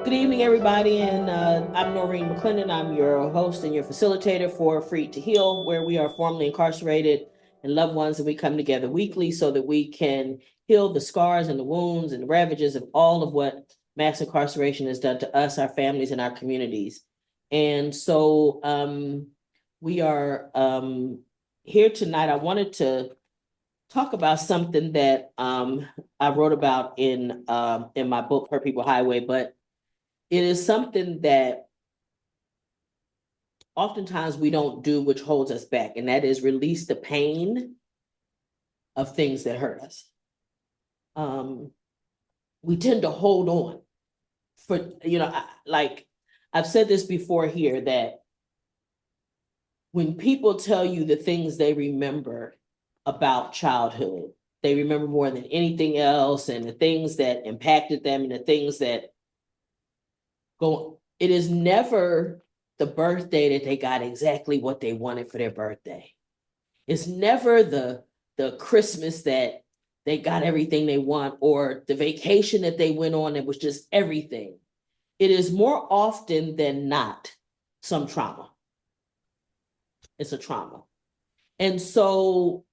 Good evening, everybody, and I'm Noreen McClendon. I'm your host and your facilitator for Free to Heal, where we are formerly incarcerated and loved ones, and we come together weekly so that we can heal the scars and the wounds and the ravages of all of what mass incarceration has done to us, our families, and our communities. And so we are here tonight. I wanted to talk about something that I wrote about in my book, Hurt People Highway, but it is something that oftentimes we don't do, which holds us back, and that is release the pain of things that hurt us. We tend to hold on for, like I've said this before here, that when people tell you the things they remember about childhood, they remember more than anything else, and the things that impacted them and the things that go, it is never the birthday that they got exactly what they wanted for their birthday. It's never the Christmas that they got everything they want, or the vacation that they went on that was just everything. It is more often than not some trauma. It's a trauma. And so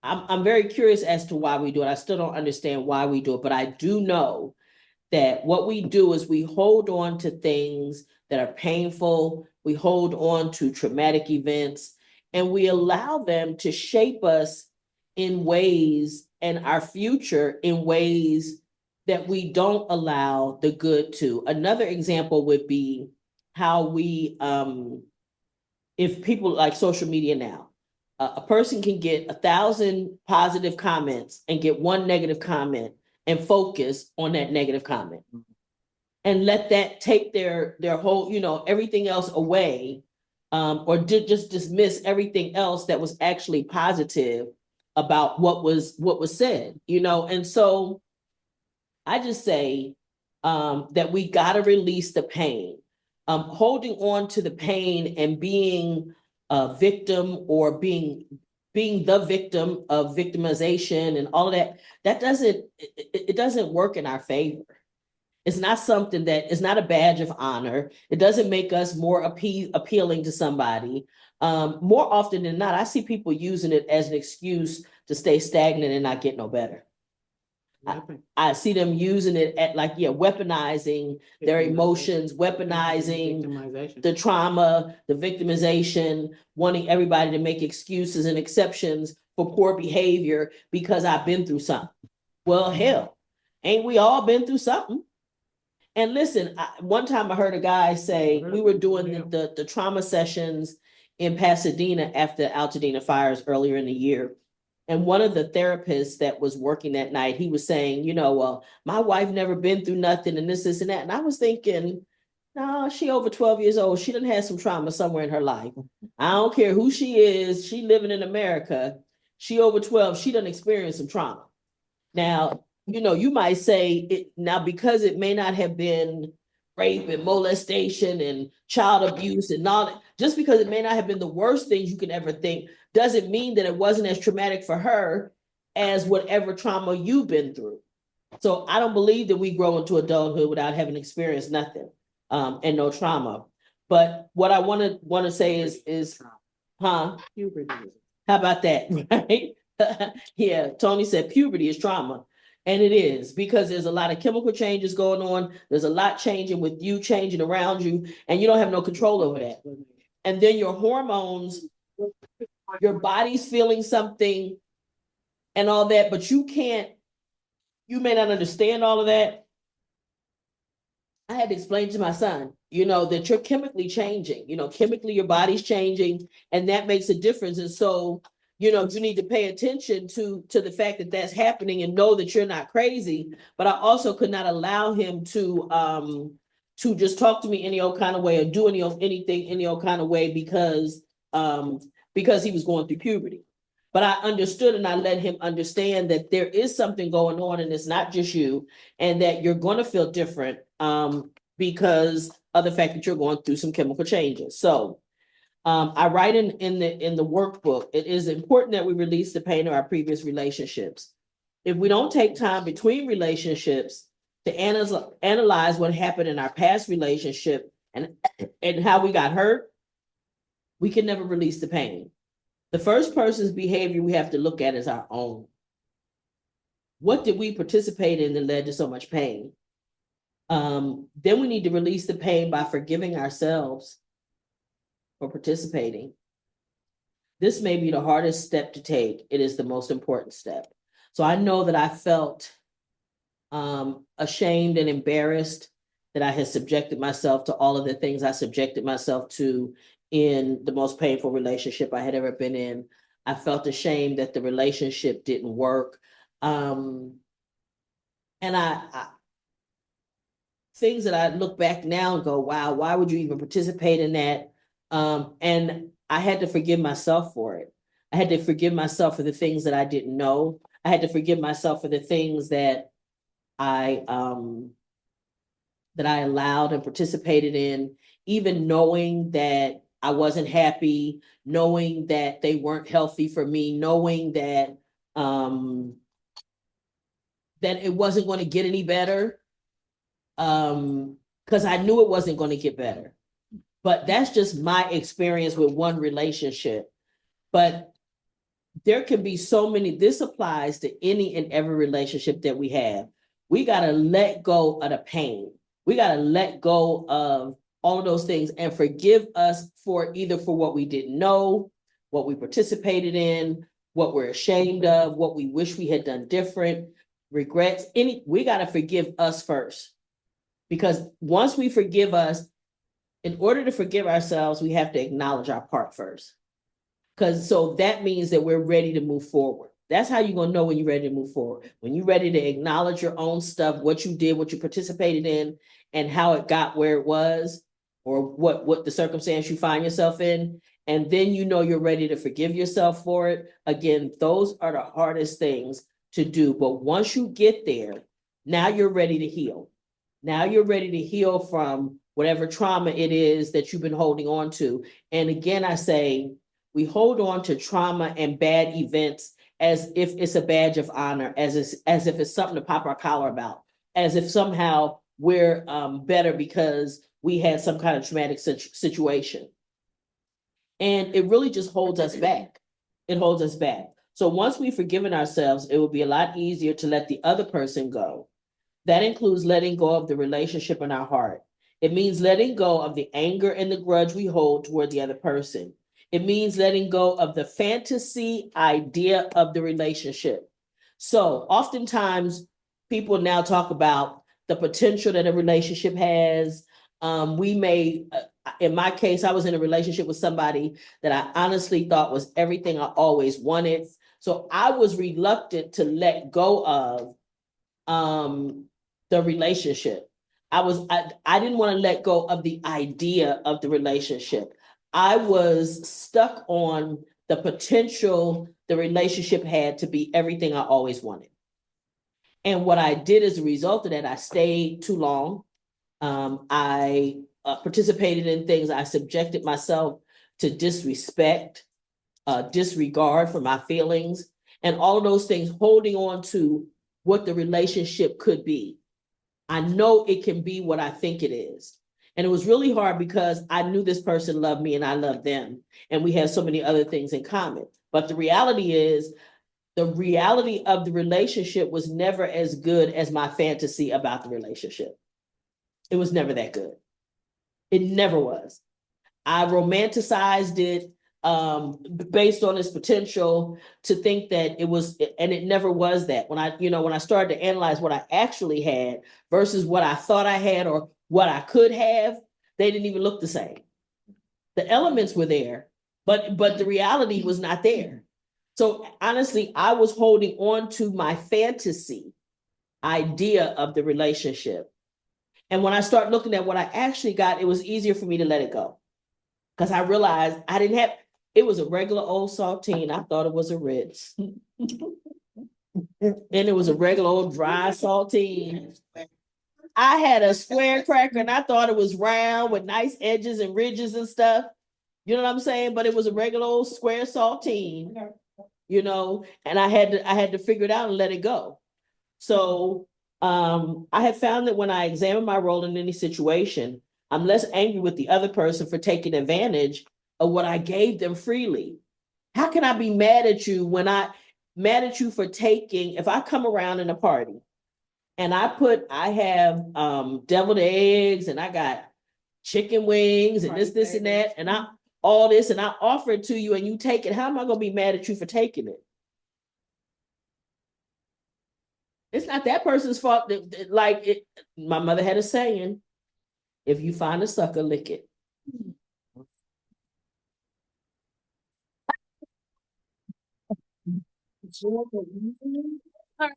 I'm very curious as to why we do it. I still don't understand why we do it, but I do know that what we do is we hold on to things that are painful. We hold on to traumatic events, and we allow them to shape us in ways, and our future in ways that we don't allow the good to. Another example would be how we, if people like social media now, a person can get 1,000 positive comments and get one negative comment and focus on that negative comment and let that take their whole, everything else away, or just dismiss everything else that was actually positive about what was said, and so I just say that we got to release the pain. Holding on to the pain and being a victim, or being the victim of victimization and all of that, it doesn't work in our favor. It's not something that is not a badge of honor. It doesn't make us more appealing to somebody. More often than not, I see people using it as an excuse to stay stagnant and not get no better. I see them using it at weaponizing their emotions, weaponizing the trauma, the victimization, wanting everybody to make excuses and exceptions for poor behavior because I've been through something. Well, hell, ain't we all been through something? And listen, one time I heard a guy say, we were doing the trauma sessions in Pasadena after Altadena fires earlier in the year. And one of the therapists that was working that night, he was saying, my wife never been through nothing and this, and that. And I was thinking, no, she over 12 years old. She done had some trauma somewhere in her life. I don't care who she is. She living in America. She over 12. She done experienced some trauma. Now, you might say it now, because it may not have been rape and molestation and child abuse and all that, just because it may not have been the worst things you could ever think, doesn't mean that it wasn't as traumatic for her as whatever trauma you've been through. So I don't believe that we grow into adulthood without having experienced nothing, and no trauma. But what I want to say is, how about that, right? Yeah, Tony said puberty is trauma. And it is, because there's a lot of chemical changes going on. There's a lot changing with you, changing around you, and you don't have no control over that. And then your hormones, your body's feeling something and all that, but you may not understand all of that. I had to explain to my son, that you're chemically changing, chemically your body's changing, and that makes a difference. And so, you need to pay attention to the fact that that's happening and know that you're not crazy. But I also could not allow him to just talk to me any old kind of way, or do anything any old kind of way because he was going through puberty. But I understood, and I let him understand that there is something going on, and it's not just you, and that you're going to feel different because of the fact that you're going through some chemical changes. So I write in the workbook, it is important that we release the pain of our previous relationships. If we don't take time between relationships to analyze what happened in our past relationship and how we got hurt, we can never release the pain. The first person's behavior we have to look at is our own. What did we participate in that led to so much pain? Then we need to release the pain by forgiving ourselves for participating. This may be the hardest step to take. It is the most important step. So I know that I felt ashamed and embarrassed that I had subjected myself to all of the things I subjected myself to in the most painful relationship I had ever been in. I felt ashamed that the relationship didn't work. And I things that I look back now and go, wow, why would you even participate in that? And I had to forgive myself for it. I had to forgive myself for the things that I didn't know. I had to forgive myself for the things that I allowed and participated in, even knowing that I wasn't happy, knowing that they weren't healthy for me, knowing that that it wasn't going to get any better, because I knew it wasn't going to get better. But that's just my experience with one relationship. But there can be so many, this applies to any and every relationship that we have. We got to let go of the pain. We got to let go of all of those things and forgive us for either for what we didn't know, what we participated in, what we're ashamed of, what we wish we had done different, regrets, we got to forgive us first. Because once we forgive us, in order to forgive ourselves, we have to acknowledge our part first. Because so that means that we're ready to move forward. That's how you're going to know when you're ready to move forward. When you're ready to acknowledge your own stuff, what you did, what you participated in, and how it got where it was, or what the circumstance you find yourself in. And then you know you're ready to forgive yourself for it. Again, those are the hardest things to do. But once you get there, now you're ready to heal. Now you're ready to heal from whatever trauma it is that you've been holding on to. And again, I say, we hold on to trauma and bad events as if it's a badge of honor, as if it's something to pop our collar about, as if somehow we're better because we had some kind of traumatic situation. And it really just holds us back. It holds us back. So once we've forgiven ourselves, it will be a lot easier to let the other person go. That includes letting go of the relationship in our heart. It means letting go of the anger and the grudge we hold toward the other person. It means letting go of the fantasy idea of the relationship. So oftentimes people now talk about the potential that a relationship has. We may, in my case, I was in a relationship with somebody that I honestly thought was everything I always wanted. So I was reluctant to let go of the relationship. I didn't want to let go of the idea of the relationship. I was stuck on the potential the relationship had to be everything I always wanted. And what I did as a result of that, I stayed too long. I participated in things. I subjected myself to disrespect, disregard for my feelings, and all of those things, holding on to what the relationship could be. I know it can be what I think it is. And it was really hard because I knew this person loved me and I loved them. And we had so many other things in common. But the reality is, the reality of the relationship was never as good as my fantasy about the relationship. It was never that good. It never was. I romanticized it based on its potential to think that it was, and it never was that. When I started to analyze what I actually had versus what I thought I had or what I could have, they didn't even look the same. The elements were there, but the reality was not there. So honestly, I was holding on to my fantasy idea of the relationship. And when I start looking at what I actually got, it was easier for me to let it go. Because I realized I didn't have, it was a regular old saltine. I thought it was a Ritz. And it was a regular old dry saltine. I had a square cracker and I thought it was round with nice edges and ridges and stuff. You know what I'm saying? But it was a regular old square saltine, and I had to figure it out and let it go. So I have found that when I examine my role in any situation, I'm less angry with the other person for taking advantage of what I gave them freely. How can I be mad at you when I mad at you for taking, if I come around in a party and I have deviled eggs and I got chicken wings and this and that, and I all this and I offer it to you and you take it, how am I gonna be mad at you for taking it? It's not that person's fault. Like it, my mother had a saying: "If you find a sucker, lick it."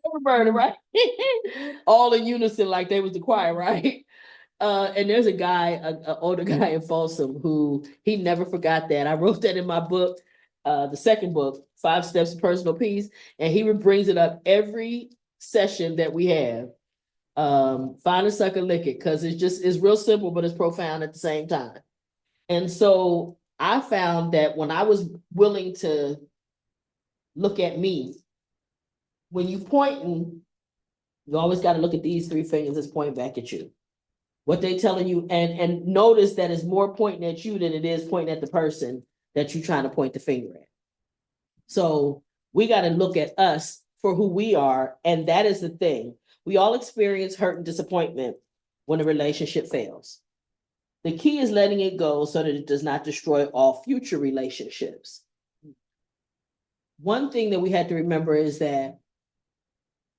Everybody, right? All in unison, like they was the choir, right? And there's a guy, an older guy in Folsom, who he never forgot that. I wrote that in my book, the second book, 5 Steps to Personal Peace, and he brings it up every session that we have. Find a sucker, lick it, because it's real simple, but it's profound at the same time. And so I found that when I was willing to look at me, when you pointing, you always got to look at these 3 fingers that's pointing back at you. What they telling you, and notice that it's more pointing at you than it is pointing at the person that you're trying to point the finger at. So we got to look at us for who we are, and that is the thing. We all experience hurt and disappointment when a relationship fails. The key is letting it go so that it does not destroy all future relationships. One thing that we had to remember is that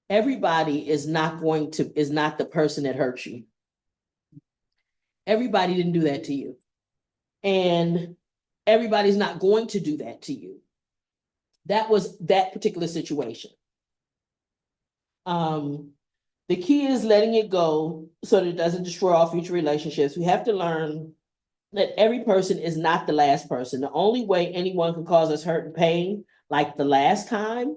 everybody is not the person that hurt you. Everybody didn't do that to you. And everybody's not going to do that to you. That was that particular situation. The key is letting it go so that it doesn't destroy all future relationships. We have to learn that every person is not the last person. The only way anyone can cause us hurt and pain, like the last time,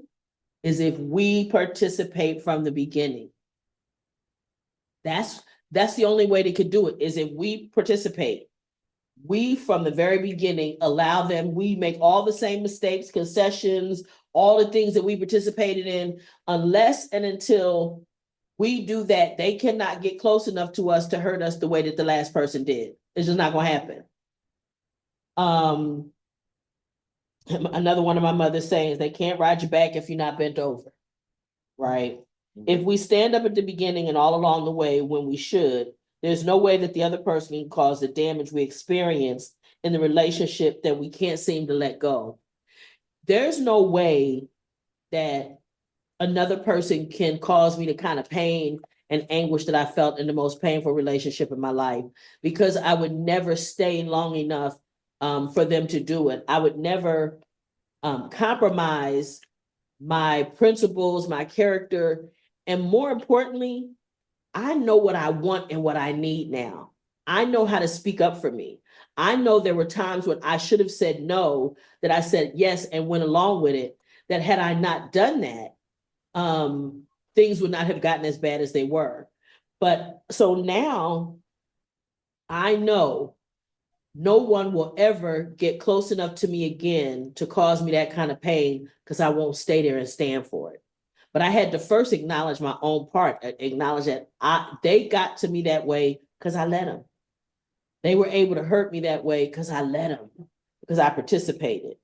is if we participate from the beginning. That's the only way they could do it, is if we participate. We, from the very beginning, allow them, we make all the same mistakes, concessions, all the things that we participated in, unless and until we do that, they cannot get close enough to us to hurt us the way that the last person did. It's just not going to happen. Another one of my mother's sayings: they can't ride your back if you're not bent over, right? If we stand up at the beginning and all along the way when we should, there's no way that the other person can cause the damage we experience in the relationship that we can't seem to let go. There's no way that another person can cause me the kind of pain and anguish that I felt in the most painful relationship in my life, because I would never stay long enough for them to do it. I would never compromise my principles, my character, and more importantly, I know what I want and what I need now. I know how to speak up for me. I know there were times when I should have said no, that I said yes and went along with it, that had I not done that, things would not have gotten as bad as they were. But so now I know no one will ever get close enough to me again to cause me that kind of pain, because I won't stay there and stand for it. But I had to first acknowledge my own part, acknowledge that they got to me that way because I let them. They were able to hurt me that way because I let them, because I participated.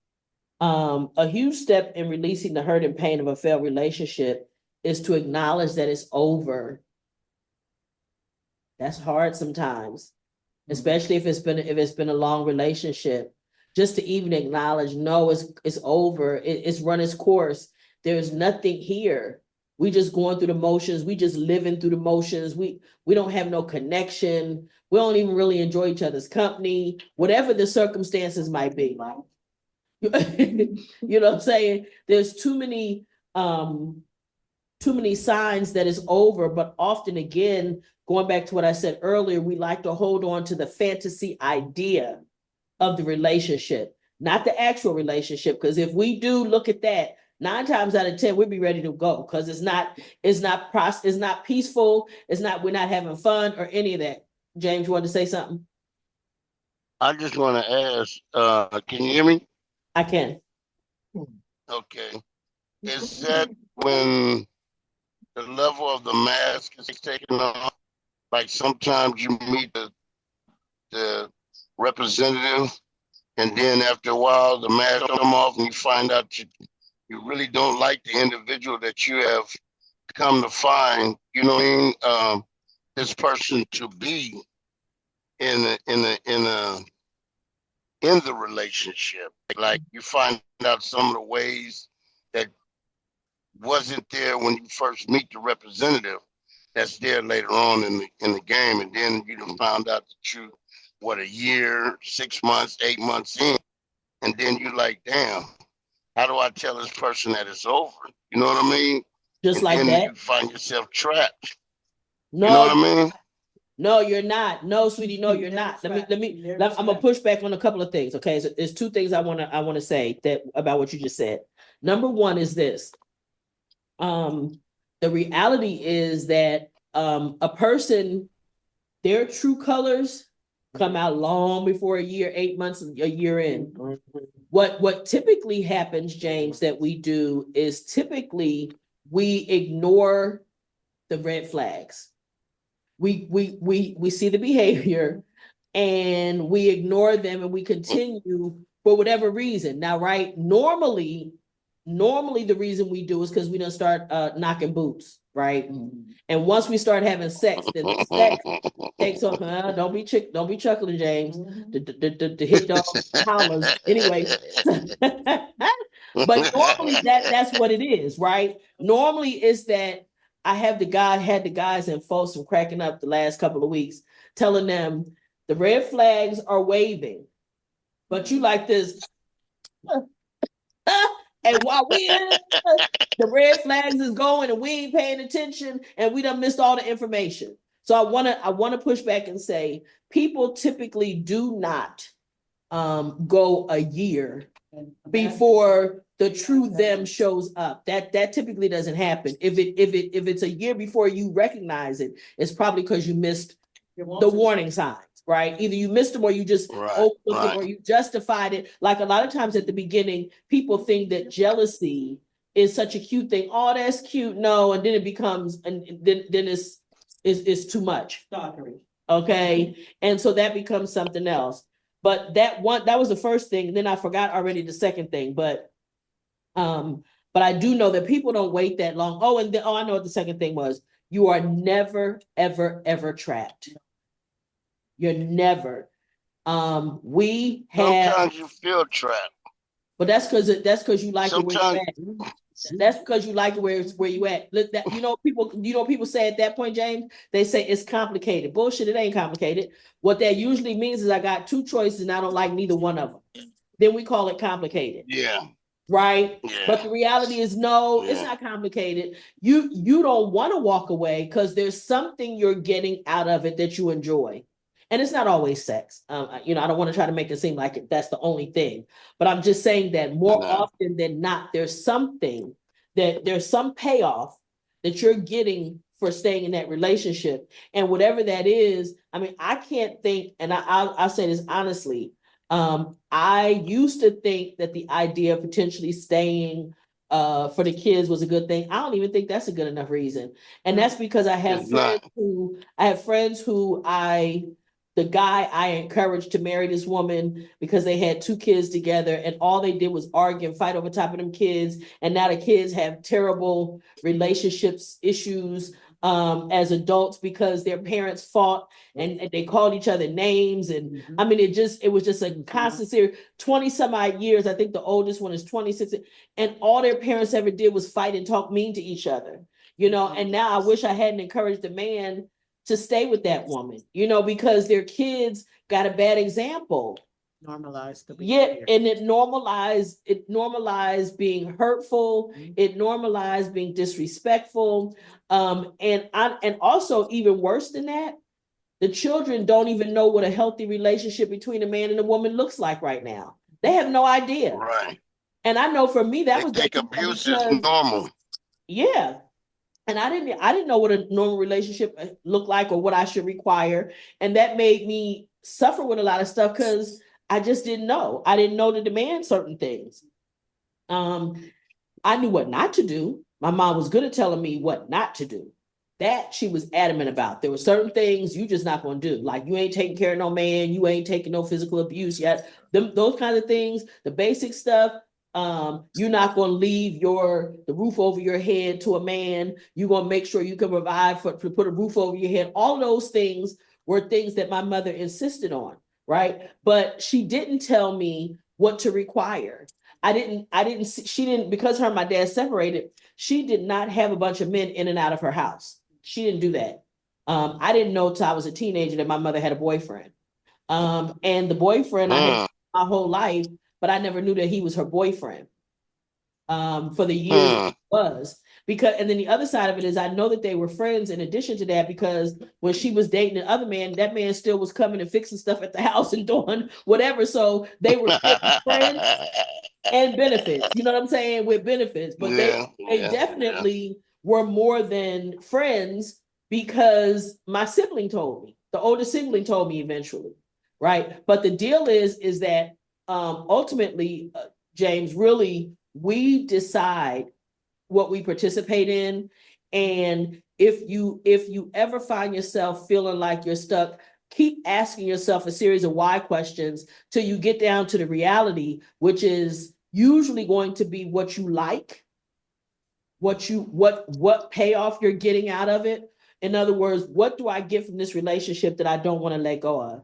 A huge step in releasing the hurt and pain of a failed relationship is to acknowledge that it's over. That's hard sometimes, especially if it's been a long relationship. Just to even acknowledge, no, it's over. It's run its course. There's nothing here. We just going through the motions. We just living through the motions. We don't have no connection. We don't even really enjoy each other's company, whatever the circumstances might be. You know what I'm saying? There's too many signs that it's over, but often, again, going back to what I said earlier, we like to hold on to the fantasy idea of the relationship, not the actual relationship. Because if we do look at that, 9 times out of 10, we'd be ready to go, because it's not peaceful. We're not having fun or any of that. James, you want to say something? I just want to ask, can you hear me? I can. Okay. Is that when the level of the mask is taken off. Like sometimes you meet the representative, and then after a while, the mask come off, and you find out you really don't like the individual that you have come to find. You know what I mean? This person to be in the relationship. Like you find out some of the ways that wasn't there when you first meet the representative that's there later on in the game, and then you found out that you a year, 6 months, 8 months in, and then you like, damn, how do I tell this person that it's over? You know what I mean? Just And like then that. you find yourself trapped. You know No, what I mean? no, you're not. No, sweetie, no, you're not. I'm gonna push back on a couple of things. Okay, so there's two things I wanna say that about what you just said. Number one is this. The reality is that a person, their true colors come out long before a year, 8 months, a year in. What typically happens, James, that we do is typically we ignore the red flags. We see the behavior and we ignore them and we continue for whatever reason. Now, right, normally the reason we do is because we don't start knocking boots, right? And once we start having sex, then the sex takes off. Don't be chuckling, James. The hit dog hollers. Anyway. But normally that's what it is, right? Normally it's that I had the guys in Folsom cracking up the last couple of weeks, telling them the red flags are waving, but you like this. And while we in the red flags is going and we ain't paying attention and we done missed all the information. So I wanna push back and say people typically do not go a year before the true them shows up. That typically doesn't happen. If it's a year before you recognize it, it's probably because you missed the warning signs, right? Either you missed them or you just overlooked it or you justified it. Like a lot of times at the beginning, people think that jealousy is such a cute thing. Oh, that's cute. No, and then it becomes, and then it's too much. Okay, and so that becomes something else. But that was the first thing. And then I forgot already the second thing. But I do know that people don't wait that long. Oh, and I know what the second thing was. You are never, ever, ever trapped. You're never. We have. Sometimes you feel trapped. But that's because you like it where you're Sometimes at. That's because you like it where you at. Look, that people say at that point, James, they say it's complicated. Bullshit, it ain't complicated. What that usually means is I got two choices and I don't like neither one of them. Then we call it complicated. Yeah. Right. Yeah. But the reality is no, it's not complicated. You don't want to walk away because there's something you're getting out of it that you enjoy. And it's not always sex. I don't want to try to make it seem like that's the only thing, but I'm just saying that more often than not, there's some payoff that you're getting for staying in that relationship. And whatever that is, I mean, I can't think, and I'll say this honestly, I used to think that the idea of potentially staying for the kids was a good thing. I don't even think that's a good enough reason. And that's because I have friends who the guy I encouraged to marry this woman because they had two kids together and all they did was argue and fight over top of them kids. And now the kids have terrible relationships issues as adults because their parents fought and they called each other names. And I mean, it was just a constant series, 20 some odd years. I think the oldest one is 26. And all their parents ever did was fight and talk mean to each other, and now I wish I hadn't encouraged the man to stay with that woman, because their kids got a bad example. Normalized the behavior. Yeah, and it normalized being hurtful, it normalized being disrespectful. And also even worse than that, the children don't even know what a healthy relationship between a man and a woman looks like right now. They have no idea. Right. And I know for me that they think abuse is normal. Yeah. And I didn't know what a normal relationship looked like or what I should require. And that made me suffer with a lot of stuff because I just didn't know. I didn't know to demand certain things. I knew what not to do, My mom was good at telling me what not to do. That she was adamant about. There were certain things you just not going to do. Like you ain't taking care of no man, you ain't taking no physical abuse yet. Those kinds of things, the basic stuff. You're not going to leave the roof over your head to a man. You're going to make sure you can provide to put a roof over your head. All those things were things that my mother insisted on, right? But she didn't tell me what to require. She didn't, because her and my dad separated, she did not have a bunch of men in and out of her house. She didn't do that. I didn't know till I was a teenager that my mother had a boyfriend. And the boyfriend I had my whole life, but I never knew that he was her boyfriend for the years it was. Because, and then the other side of it is I know that they were friends in addition to that, because when she was dating the other man, that man still was coming and fixing stuff at the house and doing whatever. So they were friends and benefits. You know what I'm saying? With benefits, but they definitely were more than friends, because my sibling told me, the older sibling told me eventually, right? But the deal is that ultimately, James, really, we decide what we participate in. And if you ever find yourself feeling like you're stuck, keep asking yourself a series of why questions till you get down to the reality, which is usually going to be what you like, what payoff you're getting out of it. In other words, what do I get from this relationship that I don't want to let go of?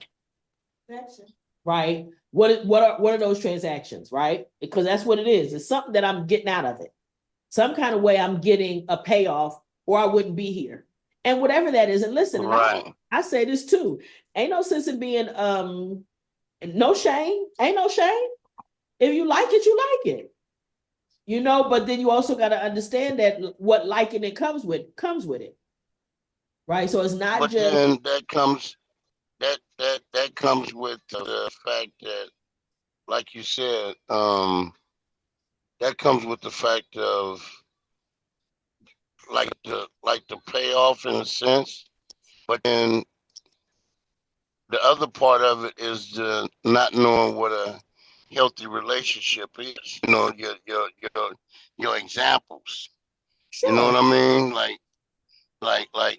Right? What are those transactions, right? Because that's what it is. It's something that I'm getting out of it. Some kind of way I'm getting a payoff, or I wouldn't be here. And whatever that is, and listen, and I say this too. Ain't no sense in being no shame. Ain't no shame. If you like it, you like it. You know, but then you also got to understand that what liking it comes with it. Right. So it's not but just then that comes with the fact that, like you said, that comes with the fact of like the payoff in a sense, but then the other part of it is the not knowing what a healthy relationship is. You know, your examples. You know what sure. I mean? Like,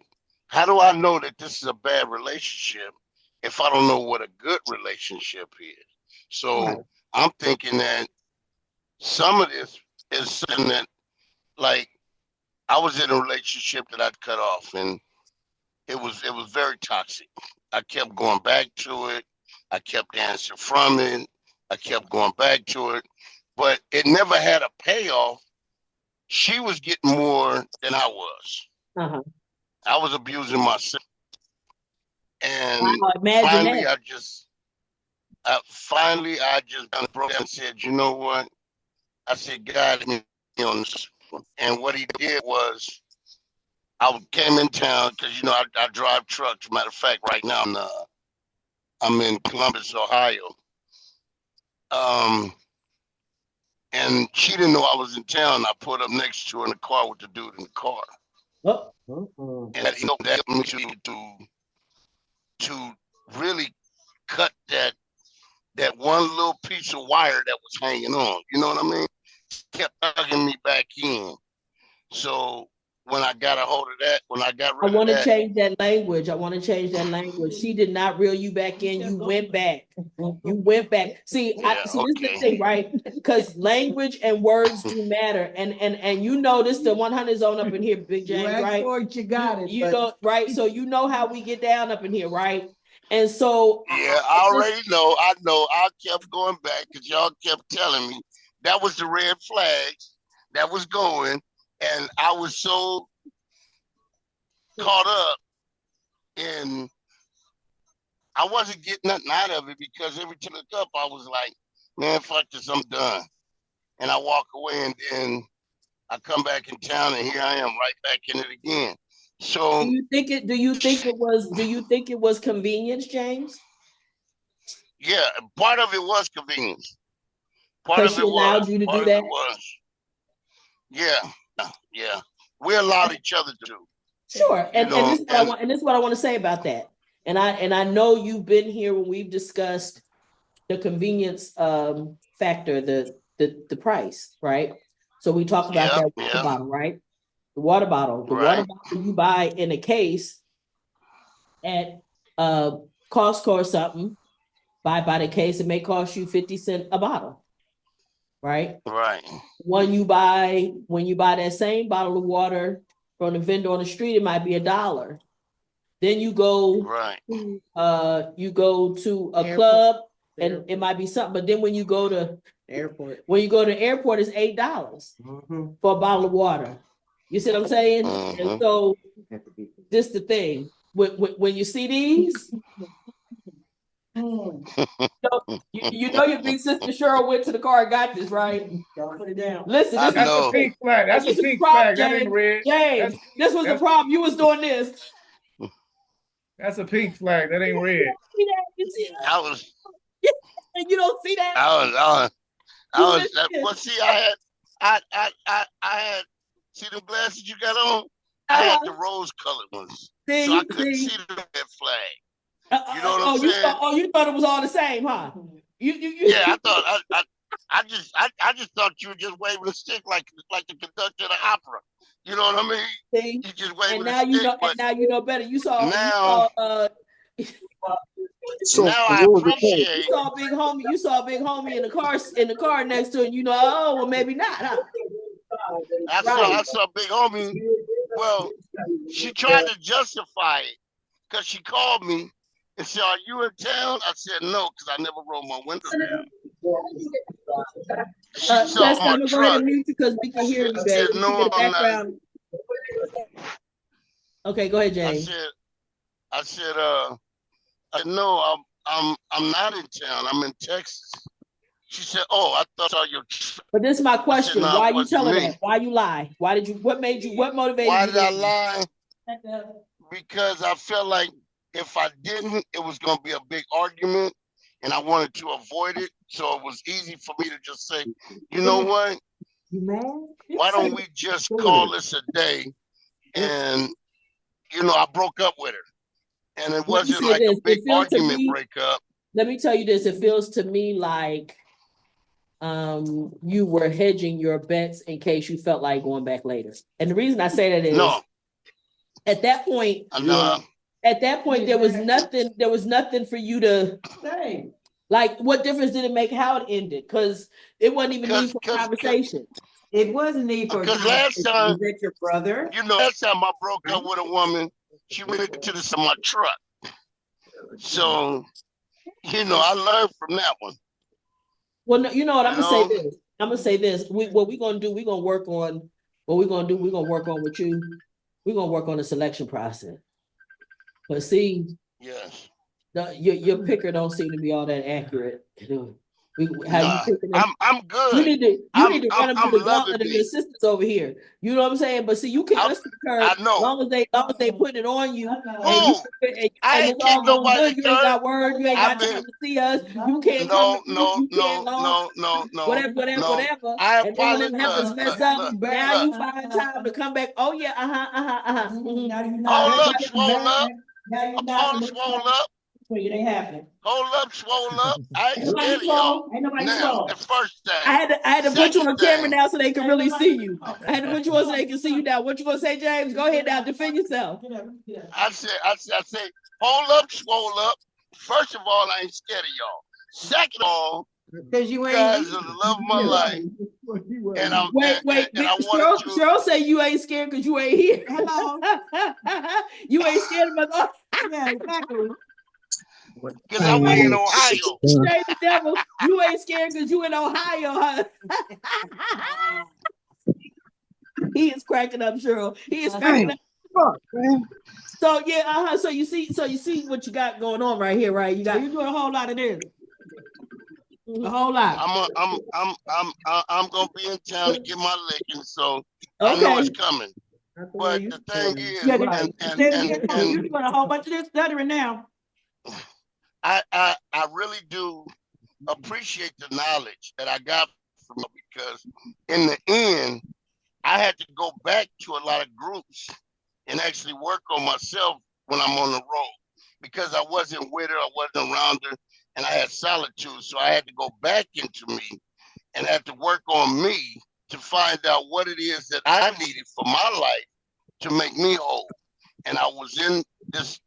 how do I know that this is a bad relationship if I don't know what a good relationship is? Right. So I'm thinking that some of this is something that, like, I was in a relationship that I'd cut off, and it was very toxic. I kept going back to it. I kept dancing from it. I kept going back to it, but it never had a payoff. She was getting more than I was. Uh-huh. I was abusing myself, and Wow, imagine that. finally I just broke down and said, you know what? I said, God, let me on this one. And what he did was, I came in town because I drive trucks. Matter of fact, right now I'm in Columbus, Ohio. Um, and she didn't know I was in town. I pulled up next to her in the car with the dude in the car, Oh, and that helped me to really cut that one little piece of wire that was hanging on. You know what I mean? Kept tugging me back in. So when I got a hold of that, when I got I rid of want to that, change that language. I want to change that language. She did not reel you back in. You went back. You went back. See, yeah, see, this is the okay, thing, right? Because language and words do matter. And you know this, the 100 zone up in here, Big James, You right? for it, you got it. You know, right? So you know how we get down up in here, right? And so yeah, I already know. I know. I kept going back because y'all kept telling me that was the red flag that was going, and I was so caught up in, I wasn't getting nothing out of it, because every time I looked up, I was like, man, fuck this, I'm done. And I walk away, and then I come back in town, and here I am right back in it again. do So you think it do you think it was convenience, James? yeah, part of it was convenience. Part Because of she it was. allowed you to do Part of that? it was. Yeah, yeah. We allowed each other to, Sure. And this is what I and want, and this is what I want to say about that. And I know you've been here when we've discussed the convenience factor, the price, right? So we talk about yeah, that water yeah, bottle, right? The water bottle. The water Right. bottle you buy in a case at Costco or something. Buy by the case, it may cost you 50 cents a bottle, right? Right. When you buy that same bottle of water from the vendor on the street, it might be $1. Then you go Right. to a club and it might be something. But then when you go to the airport, it's $8 for a bottle of water. You see what I'm saying? And so this the thing. When you see these, you know your big sister Cheryl went to the car and got this, right? Don't put it down. Listen, I this That's a know. pink flag. That's this a is pink problem, flag. That ain't James. red. James, this was the problem. You was doing this. That's a pink flag. That ain't red. You see that? I was. And you don't see that? I was. Well, see, I had. See them glasses you got on? I had the rose-colored ones, so I couldn't see the red flag. You know what I'm saying? You thought it was all the same, huh? Yeah, I thought I just thought you were just waving a stick like the conductor of the opera. You know what I mean? See? You just waving And a now stick. you know. But And now you know better. now So I what was the point? You appreciate. saw a big homie in the car next to it. And you know, oh well, maybe not, huh? I saw Big Homie. Well, she tried to justify it because she called me and said, "Are you in town?" I said, "No," because I never rolled my window down. She saw Chester, my I'm gonna go ahead truck. and mute you because we can hear you, I baby. said, We "No, get I'm not." background. Okay, go ahead, James. I said, "No, I'm not in town. I'm in Texas." She said, "Oh, I thought I saw your truck." But this is my I said, question. "No, Why it you wasn't tell her me." that? Why you lie? What motivated Why you did I to lie? lie? Because I felt like if I didn't, it was going to be a big argument, and I wanted to avoid it. So it was easy for me to just say, "You know what? You mad? Why don't we just call this a day?" And I broke up with her, and it Let me wasn't say like a this. big It feels to argument me. breakup. Let me tell you this. It feels to me like you were hedging your bets in case you felt like going back later. And the reason I say that is No, at that point, no, there was nothing for you to say. Like, what difference did it make how it ended? Because it wasn't even need for conversation. It was a need for a because last conversation. time, Was that your brother? last time I broke up with a woman, she went into my truck. So, I learned from that one. Well, no, you know what? You I'm gonna say know, this. What we're gonna do, we're gonna work on with you. We're gonna work on the selection process. But see, yes. your picker don't seem to be all that accurate. How you Nah, picking them? I'm You good. need to run them through I'm the loving gauntlet of your me. assistants over here. You know what I'm saying? But see, you kick I, us to the curb I know. long as they put it on you Who? I and ain't it's all kicked going nobody good. to You ain't curb. got word. You ain't I've got been time to see us. You can't come to no, no, you can't no, long no, no, no, whatever. I And then when them apologize. heifers mess up, now Look. you find time to come back. Oh yeah, Now you're not Hold up, back. swole up. Now you're I'm not all swole up. it ain't happening. Hold up, swole up. I ain't Ain't nobody scared of y'all. slow. Ain't nobody Now, slow. the first I thing. had to put you Second on camera thing. now so they can really see you. I had to put you on so they can see you now. What you gonna say, James? Go ahead now, defend yourself. I said, hold up, swole up. First of all, I ain't scared of y'all. Second of all, Because you you ain't. guys are the love of my life. And I wanted to. Cheryl say you ain't scared because you ain't here. Hello. You ain't scared of us. Yeah, exactly. Because I was in Ohio. Say the devil, you ain't scared because you in Ohio, huh? He is cracking up, Cheryl. He is cracking up. So yeah, So you see what you got going on right here, right? You doing a whole lot of this. A whole lot. I'm gonna be in town to get my licking, so I know it's coming. But the thing is, You're doing a whole bunch of this stuttering now. I really do appreciate the knowledge that I got from it because in the end, I had to go back to a lot of groups and actually work on myself when I'm on the road because I wasn't with her, I wasn't around her, and I had solitude. So I had to go back into me and had to work on me to find out what it is that I needed for my life to make me whole. And I was in this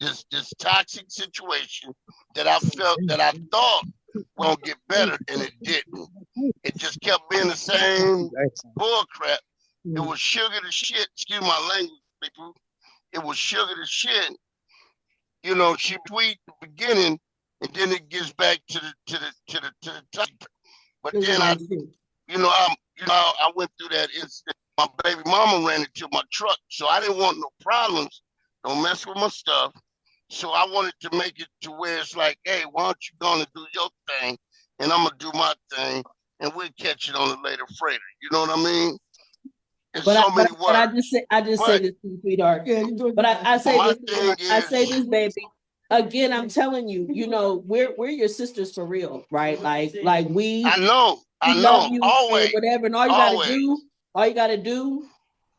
toxic situation that I felt that I thought won't get better, and it didn't. It just kept being the same bull crap. It was sugar to shit. Excuse my language, people. It was sugar to shit. You know, she tweet the beginning, and then it gets back to the toxic. But then I went through that incident. My baby mama ran into my truck, so I didn't want no problems. Don't mess with my stuff. So I wanted to make it to where it's like, hey, why don't you go and do your thing, and I'm gonna do my thing, and we'll catch it on a later freighter. You know what I mean? It's But so many but I words. just say this to you, sweetheart. Yeah, you doing. But I say My this, thing I say is, this, baby. Again, I'm telling you, you know, we're your sisters for real, right? Like we I know, love you and always, whatever, and all you gotta do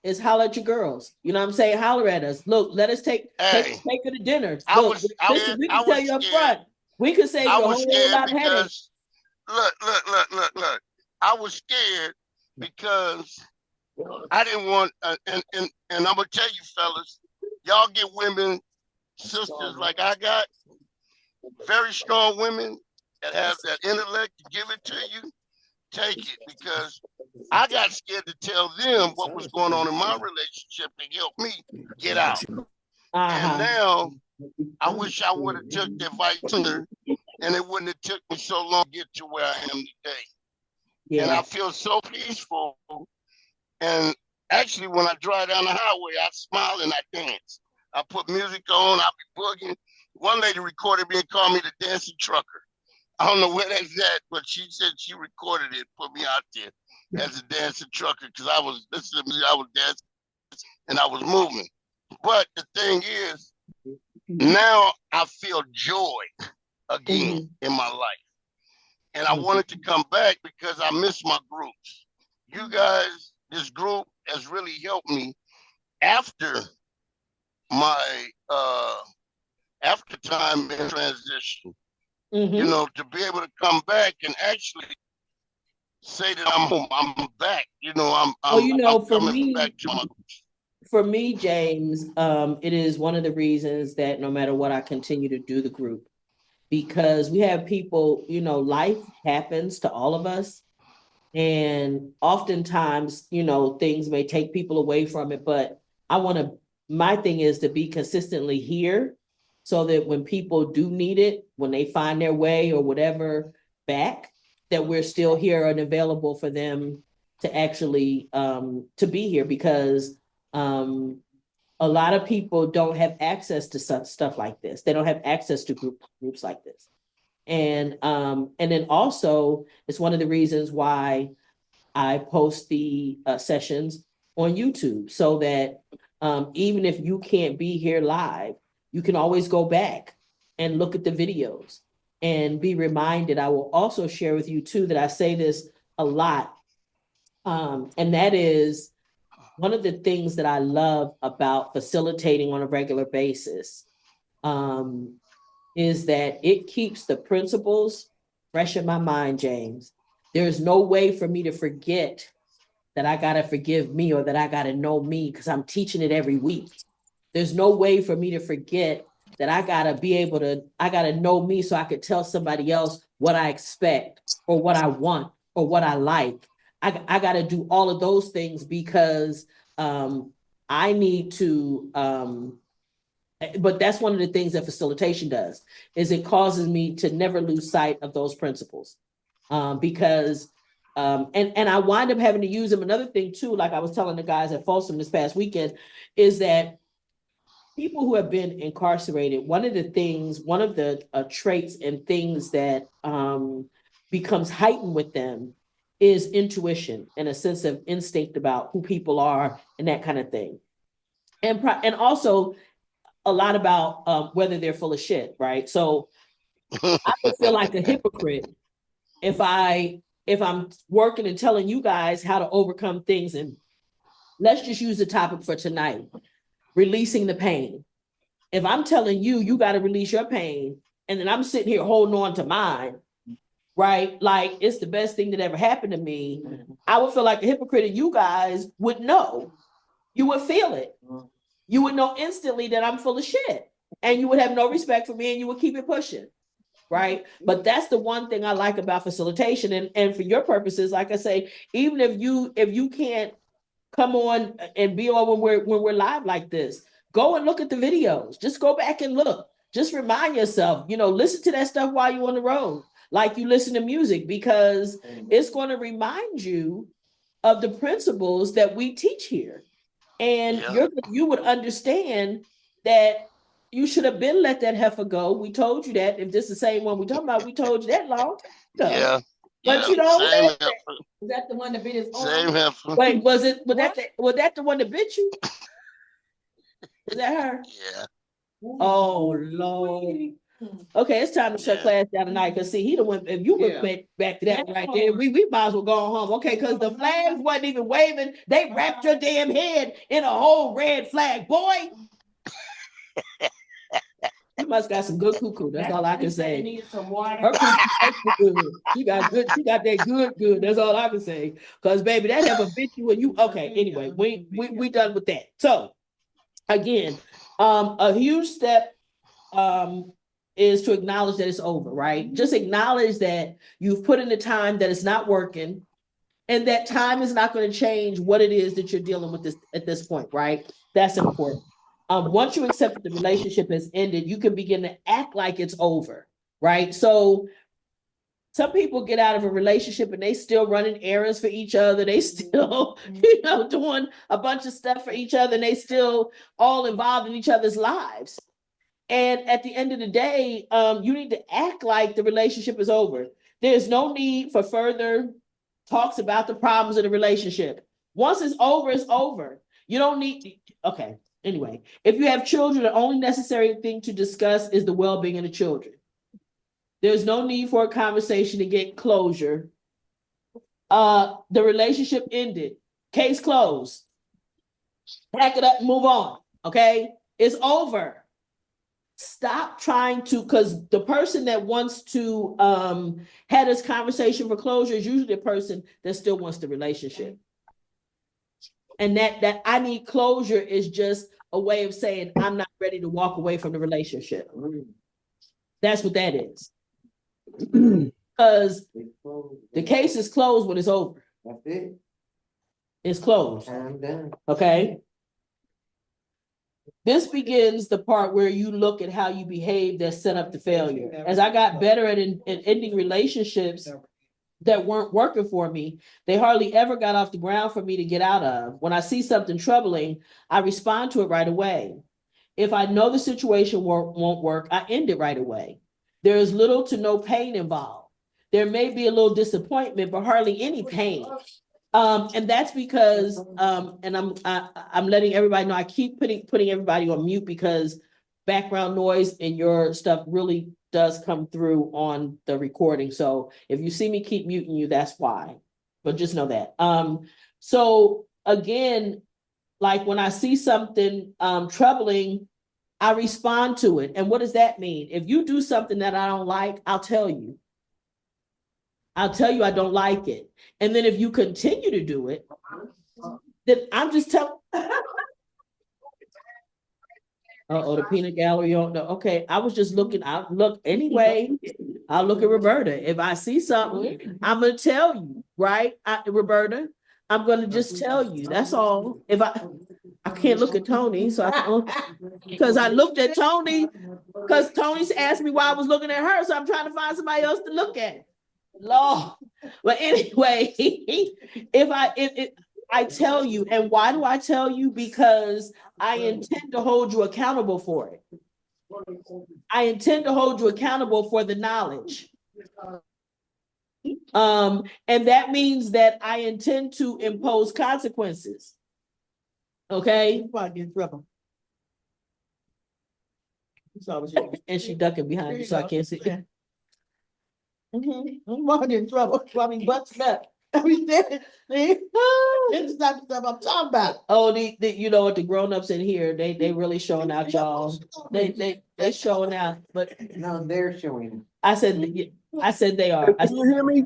is holler at your girls. You know what I'm saying? Holler at us. Look, let us take Hey, her to dinner. I Look, was listen, we can tell you up scared. front. We could save I you a was whole scared lot of headaches. because look. I was scared because I didn't want, and I'm gonna tell you, fellas, y'all get women, sisters like I got, very strong women that have that intellect to give it to you. Take it, because I got scared to tell them what was going on in my relationship to help me get out. And now I wish I would have took the advice sooner, and it wouldn't have took me so long to get to where I am today. Yeah. And I feel so peaceful. And actually, when I drive down the highway, I smile and I dance. I put music on, I be boogieing. One lady recorded me and called me the dancing trucker. I don't know where that's at, but she said she recorded it, put me out there as a dancing trucker, because I was listening to music, I was dancing, and I was moving. But the thing is, now I feel joy again in my life. And I wanted to come back because I miss my groups. You guys, this group has really helped me after my after time in transition. You know, to be able to come back and actually say that I'm home, I'm back. You know, I'm coming back to my groups. For me, James, it is one of the reasons that no matter what, I continue to do the group, because we have people, you know, life happens to all of us. And oftentimes, you know, things may take people away from it, but my thing is to be consistently here so that when people do need it, when they find their way or whatever back, that we're still here and available for them to actually to be here, because a lot of people don't have access to stuff like this. They don't have access to groups like this. And then also it's one of the reasons why I post the sessions on YouTube, so that even if you can't be here live, you can always go back and look at the videos and be reminded. I will also share with you too that I say this a lot, and that is one of the things that I love about facilitating on a regular basis, is that it keeps the principles fresh in my mind, James. There's no way for me to forget that I got to forgive me or that I got to know me, because I'm teaching it every week. There's no way for me to forget that I got to know me so I could tell somebody else what I expect or what I want or what I like. I got to do all of those things because I need to, but that's one of the things that facilitation does, is it causes me to never lose sight of those principles. Because and I wind up having to use them. Another thing too, like I was telling the guys at Folsom this past weekend, is that people who have been incarcerated, one of the traits and things that becomes heightened with them is intuition and a sense of instinct about who people are and that kind of thing. And also a lot about whether they're full of shit, right? So I would feel like a hypocrite if I'm working and telling you guys how to overcome things. And let's just use the topic for tonight, releasing the pain. If I'm telling you, you got to release your pain, and then I'm sitting here holding on to mine, right? Like it's the best thing that ever happened to me. I would feel like a hypocrite, and you guys would know. You would feel it. You would know instantly that I'm full of shit, and you would have no respect for me, and you would keep it pushing, right? But that's the one thing I like about facilitation, and for your purposes, like I say, even if you can't come on and be on when we're live like this, go and look at the videos. Just go back and look. Just remind yourself, listen to that stuff while you're on the road, like you listen to music, because it's going to remind you of the principles that we teach here. And Yeah. you would understand that you should have been let that heifer go. We told you that. If this is the same one we're talking about, we told you that long time ago. Yeah. But Yeah. you don't Same listen. heifer. Is that the one that bit his Same arm? heifer. Wait, was that the one that bit you? Was that her? Yeah. Oh Lord. Okay, it's time to shut Yeah. class down tonight. Cause see, he the one. If you went back to that right there, we might as well go home. Okay, cause the flags wasn't even waving. They wrapped your damn head in a whole red flag, boy. You must got some good cuckoo. That's all I can say. Need some water. Her cuckoo extra good. She got good. She got that good. That's all I can say. Cause baby, that ever bit you when you. Okay, anyway, we done with that. So again, a huge step is to acknowledge that it's over, right? Just acknowledge that you've put in the time, that it's not working, and that time is not going to change what it is that you're dealing with at this point, right? That's important. Once you accept that the relationship has ended, you can begin to act like it's over, right? So some people get out of a relationship and they still running errands for each other. They still, doing a bunch of stuff for each other, and they still all involved in each other's lives. And at the end of the day, you need to act like the relationship is over. There's no need for further talks about the problems of the relationship. Once it's over, it's over. You don't need, okay, anyway. If you have children, the only necessary thing to discuss is the well-being of the children. There's no need for a conversation to get closure. The relationship ended. Case closed. Pack it up and move on, okay? It's over. Stop trying to, because the person that wants to have this conversation for closure is usually the person that still wants the relationship. And that I need closure is just a way of saying I'm not ready to walk away from the relationship. That's what that is. Because the case is closed when it's over. That's it. It's closed. I'm done. Okay. This begins the part where you look at how you behave that set up the failure. As I got better at ending relationships that weren't working for me, they hardly ever got off the ground for me to get out of. When I see something troubling, I respond to it right away. If I know the situation won't work, I end it right away. There is little to no pain involved. There may be a little disappointment, but hardly any pain. And that's because, and I'm letting everybody know, I keep putting everybody on mute because background noise in your stuff really does come through on the recording. So if you see me keep muting you, that's why. But just know that. So again, like when I see something troubling, I respond to it. And what does that mean? If you do something that I don't like, I'll tell you. I'll tell you I don't like it. And then if you continue to do it, then I'm just telling. The peanut gallery on the, okay, I was just looking, I'll look anyway. I'll look at Roberta. If I see something, I'm gonna tell you, right? Roberta, I'm gonna just tell you. That's all. If I can't look at Tony, so because I looked at Tony, because Tony's asked me why I was looking at her, so I'm trying to find somebody else to look at. Lord. But anyway, if I tell you, and why do I tell you? Because I intend to hold you accountable for it. I intend to hold you accountable for the knowledge. And that means that I intend to impose consequences. Okay? And she ducking behind you, so I can't see. I'm walking in trouble. I mean, butts up. This is not the stuff I'm talking about. Oh, you know what, the grown-ups in here, they really showing out, y'all. They showing out, but No, they're showing. I said they are. Can you hear me?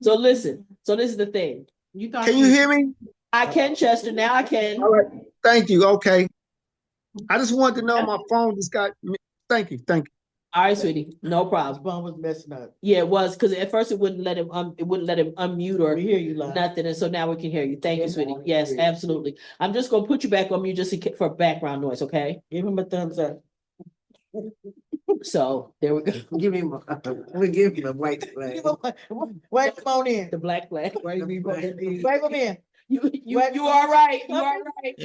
So listen, so this is the thing. You thought Can you hear me? I can, Chester, now I can. All right. Thank you. Okay. I just wanted to know my phone just got. Thank you. Thank you. All right, sweetie, no his problem. phone was messing up. Yeah, it was, because at first it wouldn't let him unmute or We hear you, Lon. nothing, and so now we can hear you. Thank you, Yes, sweetie. I Yes, hear you. absolutely. I'm just gonna put you back on mute just for background noise, okay? Give him a thumbs up. So there we go. Give him we give him a white flag. Wait him on in. The black flag. Wave him in. You are right. You are right.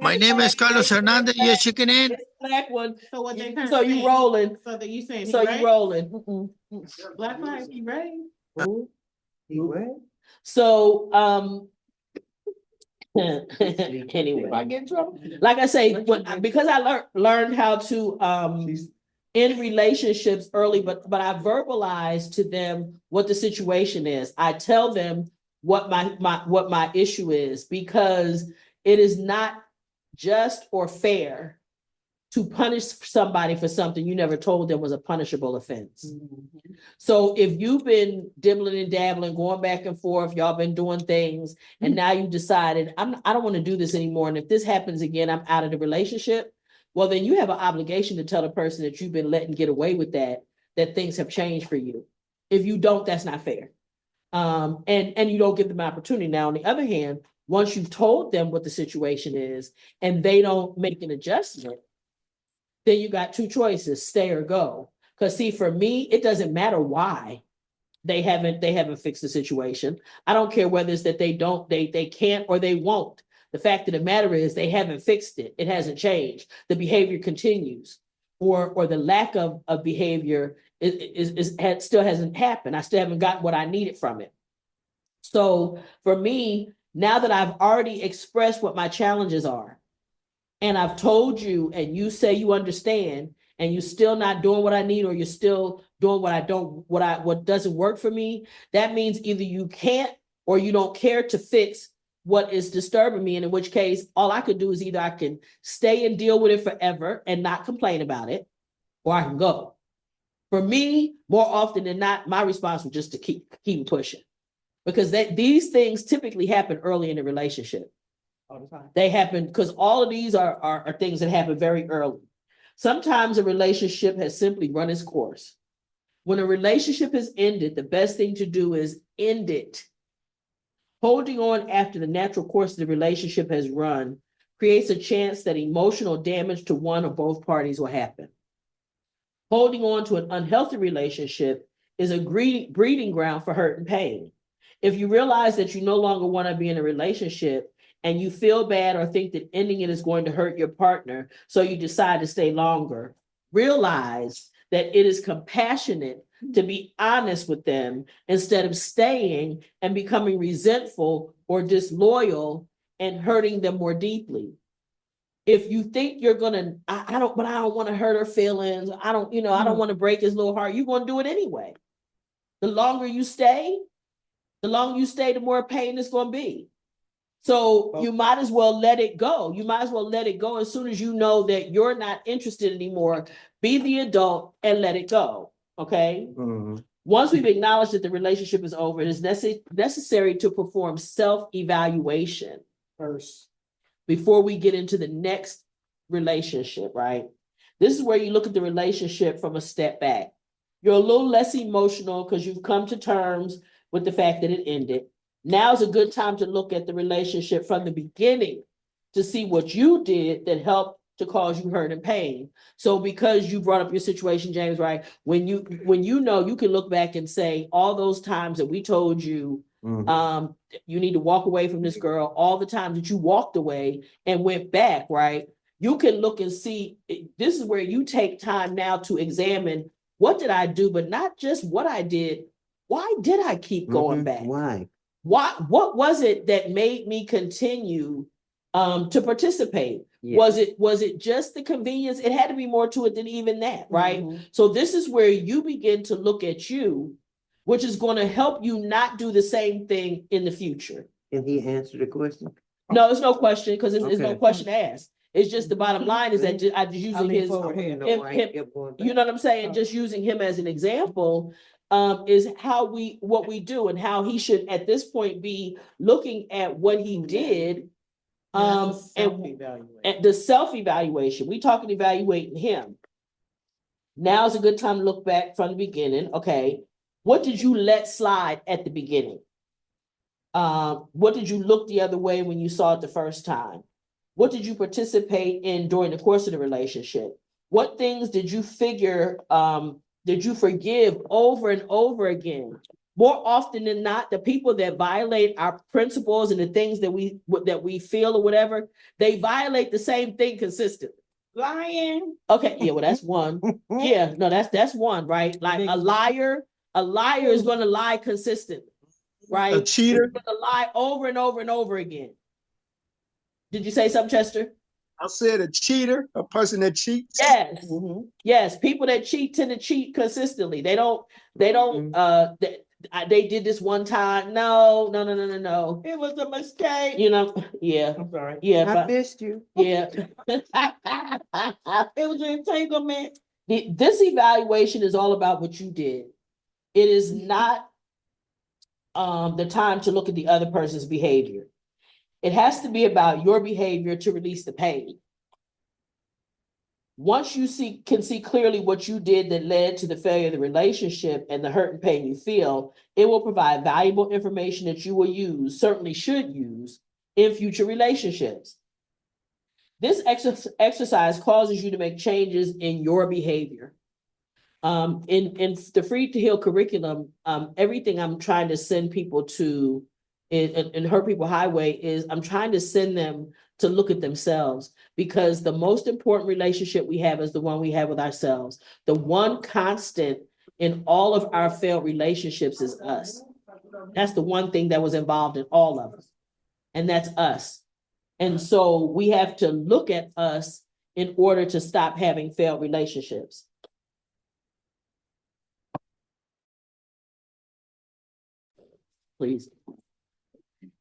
My name is Carlos Hernandez. You're checking in? It's the black one. So what they So you rolling. So that you saying So you rolling. Black flag, he ready? He what? So anyway, I get in trouble? like I say, because I learned how to in relationships early, but I verbalize to them what the situation is. I tell them what my issue is, because it is not just or fair to punish somebody for something you never told them was a punishable offense. So if you've been dibbling and dabbling, going back and forth, y'all been doing things, and now you decided, I don't want to do this anymore, and if this happens again, I'm out of the relationship. Well, then you have an obligation to tell the person that you've been letting get away with that things have changed for you. If you don't, that's not fair. And you don't give them an opportunity. Now, on the other hand, once you've told them what the situation is and they don't make an adjustment, then you got two choices: stay or go. Because see, for me, it doesn't matter why they haven't fixed the situation. I don't care whether it's that they can't or they won't. The fact of the matter is they haven't fixed it. It hasn't changed. The behavior continues, or the lack of behavior still hasn't happened. I still haven't gotten what I needed from it. So for me, now that I've already expressed what my challenges are, and I've told you, and you say you understand, and you're still not doing what I need, or you're still doing what doesn't work for me, that means either you can't or you don't care to fix what is disturbing me. And in which case, all I could do is either I can stay and deal with it forever and not complain about it, or I can go. For me, more often than not, my response was just to keep pushing, because these things typically happen early in the relationship. All the time. They happen because all of these are things that happen very early. Sometimes a relationship has simply run its course. When a relationship is ended, the best thing to do is end it. Holding on after the natural course of the relationship has run creates a chance that emotional damage to one or both parties will happen. Holding on to an unhealthy relationship is a breeding ground for hurt and pain. If you realize that you no longer want to be in a relationship and you feel bad or think that ending it is going to hurt your partner, so you decide to stay longer, realize that it is compassionate to be honest with them instead of staying and becoming resentful or disloyal and hurting them more deeply. If you think you're gonna, I don't want to hurt her feelings. I don't want to break his little heart. You're gonna do it anyway. The longer you stay, the more pain it's gonna be. So you might as well let it go. You might as well let it go as soon as you know that you're not interested anymore. Be the adult and let it go. Okay. Mhm. Once we've acknowledged that the relationship is over, it is necessary to perform self-evaluation first before we get into the next relationship, right? This is where you look at the relationship from a step back. You're a little less emotional because you've come to terms with the fact that it ended. Now is a good time to look at the relationship from the beginning to see what you did that helped to cause you hurt and pain. So because you brought up your situation, James, right? When you know, you can look back and say all those times that we told you, you need to walk away from this girl, all the times that you walked away and went back, right? You can look and see, this is where you take time now to examine, what did I do? But not just what I did. Why did I keep going back? Why? What was it that made me continue to participate? Yeah. Was it just the convenience? It had to be more to it than even that, right? So this is where you begin to look at you, which is going to help you not do the same thing in the future. Can he answer the question? No, it's no question, because it's no Okay. question asked. It's just the bottom line is that I just using his, I wanna know him- why him- he kept going you back. know what I'm saying? Just using him as an example, is what we do and how he should at this point be looking at what he did. And at the self-evaluation, we talking evaluating him. Now's a good time to look back from the beginning. Okay, what did you let slide at the beginning? What did you look the other way when you saw it the first time? What did you participate in during the course of the relationship? What things did you did you forgive over and over again? More often than not, the people that violate our principles and the things that we feel or whatever, they violate the same thing consistently. Lying. Okay, yeah, well, that's one. Yeah, no, that's one, right? Like a liar is going to lie consistently, right? A cheater. They're going to lie over and over and over again. Did you say something, Chester? I said a cheater, a person that cheats. Yes. Yes, people that cheat tend to cheat consistently. They did this one time. No. It was a mistake. Yeah. I'm sorry. Yeah. I missed you. Yeah. It was an entanglement. This evaluation is all about what you did. It is not the time to look at the other person's behavior. It has to be about your behavior to release the pain. Once you can see clearly what you did that led to the failure of the relationship and the hurt and pain you feel, it will provide valuable information that you will use, certainly should use, in future relationships. This exercise causes you to make changes in your behavior. In the Free to Heal curriculum, everything I'm trying to send people to in Hurt People Highway is I'm trying to send them to look at themselves, because the most important relationship we have is the one we have with ourselves. The one constant in all of our failed relationships is us. That's the one thing that was involved in all of us, and that's us. And so we have to look at us in order to stop having failed relationships. Please.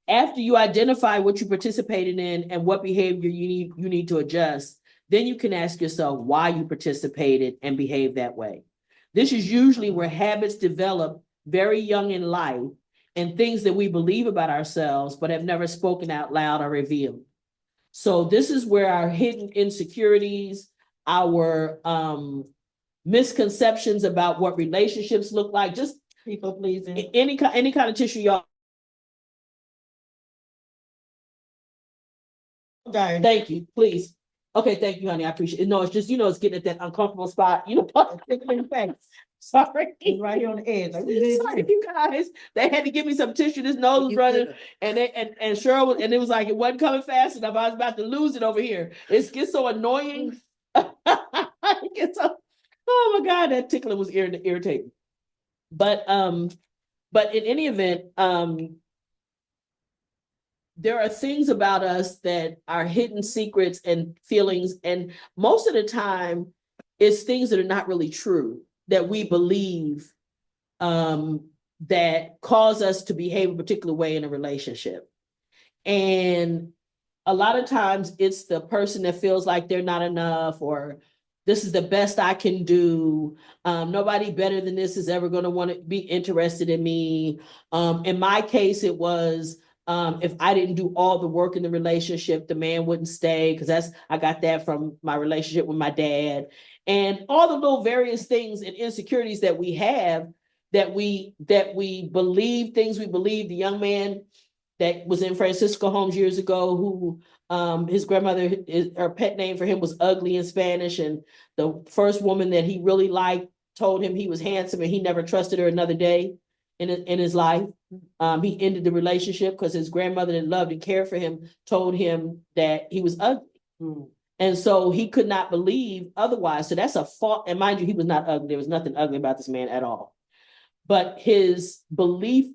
After you identify what you participated in and what behavior you need to adjust, then you can ask yourself why you participated and behaved that way. This is usually where habits develop very young in life and things that we believe about ourselves but have never spoken out loud or revealed. So this is where our hidden insecurities, our misconceptions about what relationships look like, just people pleasing, any kind of tissue, y'all. Thank you, please. Okay, thank you, honey. I appreciate it. No, it's just, it's getting at that uncomfortable spot, Sorry. It's right here on the edge. Sorry, you guys. They had to give me some tissue. This nose was running, and Cheryl was, and it was like it wasn't coming fast enough. I was about to lose it over here. It gets so annoying. It gets so, oh my God, that tickling was irritating. But in any event, there are things about us that are hidden secrets and feelings, and most of the time it's things that are not really true that we believe that cause us to behave a particular way in a relationship. And a lot of times it's the person that feels like they're not enough, or this is the best I can do. Nobody better than this is ever going to want to be interested in me. In my case, it was, if I didn't do all the work in the relationship, the man wouldn't stay, because I got that from my relationship with my dad, and all the little various things and insecurities that we have, that we believe things we believe. The young man that was in Francisco Homes years ago, who his grandmother, her pet name for him was Ugly in Spanish, and the first woman that he really liked told him he was handsome, and he never trusted her another day in his life. He ended the relationship because his grandmother that loved and cared for him told him that he was ugly. And so he could not believe otherwise. So that's a fault. And mind you, he was not ugly. There was nothing ugly about this man at all. But his belief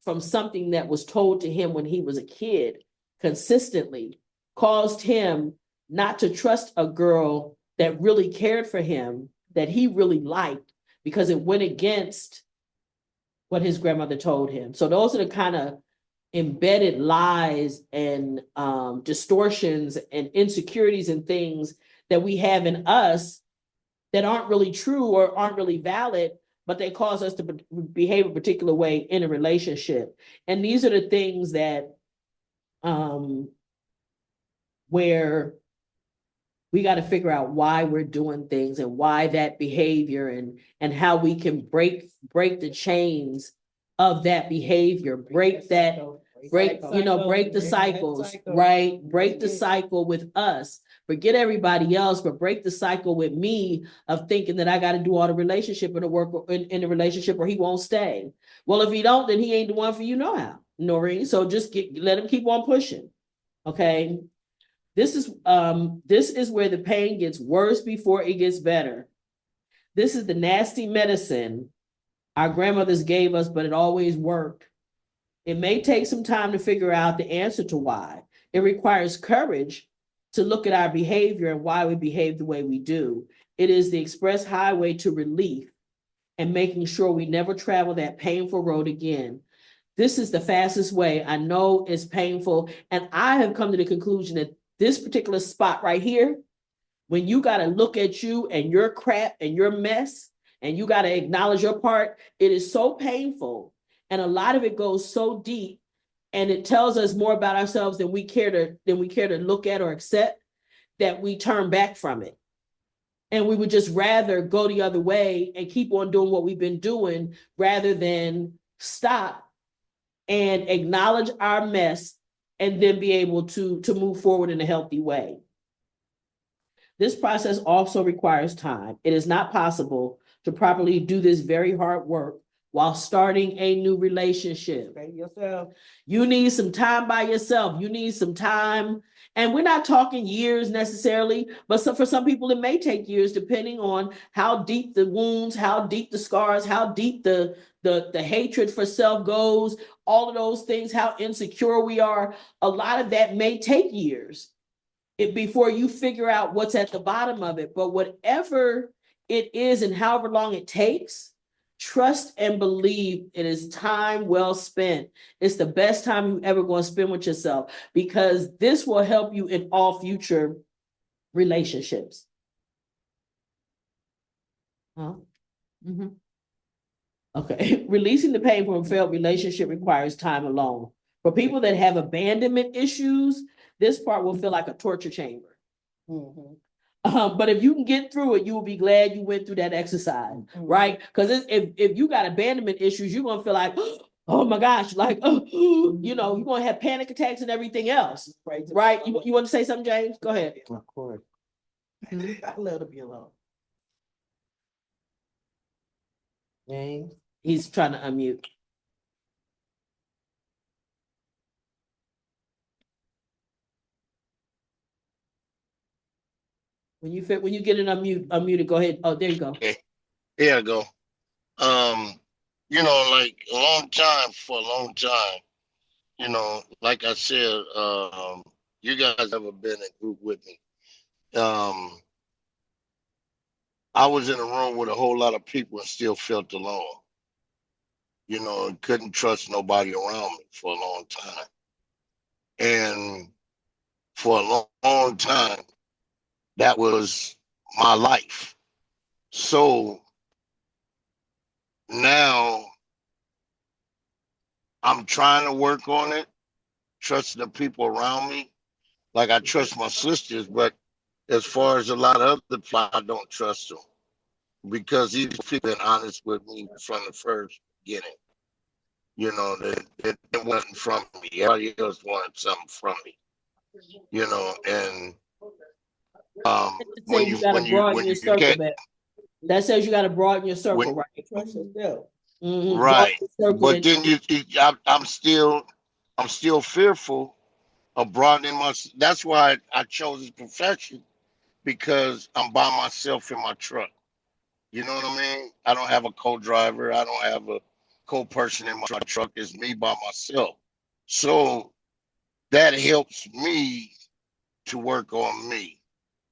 from something that was told to him when he was a kid consistently caused him not to trust a girl that really cared for him, that he really liked, because it went against what his grandmother told him. So those are the kind of embedded lies and distortions and insecurities and things that we have in us that aren't really true or aren't really valid, but they cause us to behave a particular way in a relationship. And these are the things that where we got to figure out why we're doing things and why that behavior and how we can break the chains of that behavior, break the cycles, right? Break the cycle with us. Forget everybody else, but break the cycle with me of thinking that I got to do all the relationship and the work in the relationship or he won't stay. Well, if he don't, then he ain't the one for you no how, Noreen. So just let him keep on pushing. Okay. This is where the pain gets worse before it gets better. This is the nasty medicine our grandmothers gave us, but it always worked. It may take some time to figure out the answer to why. It requires courage to look at our behavior and why we behave the way we do. It is the express highway to relief and making sure we never travel that painful road again. This is the fastest way. I know it's painful, and I have come to the conclusion that this particular spot right here, when you got to look at you and your crap and your mess, and you got to acknowledge your part, it is so painful. And a lot of it goes so deep, and it tells us more about ourselves than we care to look at or accept, that we turn back from it. And we would just rather go the other way and keep on doing what we've been doing rather than stop and acknowledge our mess and then be able to move forward in a healthy way. This process also requires time. It is not possible to properly do this very hard work while starting a new relationship. You need some time by yourself. You need some time. And we're not talking years necessarily, but for some people, it may take years depending on how deep the wounds, how deep the scars, how deep the hatred for self goes, all of those things, how insecure we are. A lot of that may take years before you figure out what's at the bottom of it. But whatever it is and however long it takes, trust and believe it is time well spent. It's the best time you ever going to spend with yourself, because this will help you in all future relationships. Huh? Mm-hmm. Okay. Releasing the pain from a failed relationship requires time alone. For people that have abandonment issues, this part will feel like a torture chamber. Mm-hmm. But if you can get through it, you will be glad you went through that exercise, mm-hmm. Right? Because if you got abandonment issues, you're gonna feel like, oh my gosh, like, you're gonna have panic attacks and everything else, right? You want to say something, James? Go ahead. Of course. I let it be alone. James, he's trying to unmute. When you get it unmuted, go ahead. Oh, there you go. Okay, here I go. Like for a long time, like I said, you guys ever been in a group with me? I was in a room with a whole lot of people and still felt alone. And couldn't trust nobody around me for a long time. And for a long, long time, that was my life. So now I'm trying to work on it, trusting the people around me. Like I trust my sisters, but as far as a lot of other people, I don't trust them, because these people been honest with me from the first beginning. They wasn't from me. Everybody else wanted something from me. And when you get, that says you got to broaden your circle, right? Mm-hmm. Right. But then I'm still fearful of broadening my. That's why I chose this profession, because I'm by myself in my truck. You know what I mean? I don't have a co-driver. I don't have a co-person in my truck. It's me by myself. So that helps me to work on me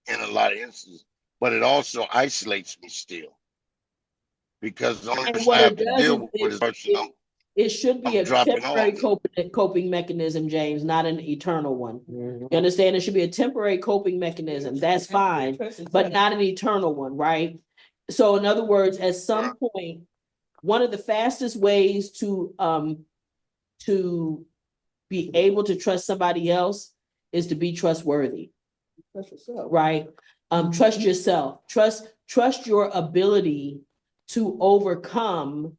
in a lot of instances, but it also isolates me still, because the only person I have to deal with is the person It should be I'm a dropping temporary off. coping mechanism, James, not an eternal one. Mhm. You understand? It should be a temporary coping mechanism. That's fine, but not an eternal one, right? So in other words, at some point, one of the fastest ways to be able to trust somebody else is to be trustworthy, Trust yourself. right? Trust yourself. Trust your ability to overcome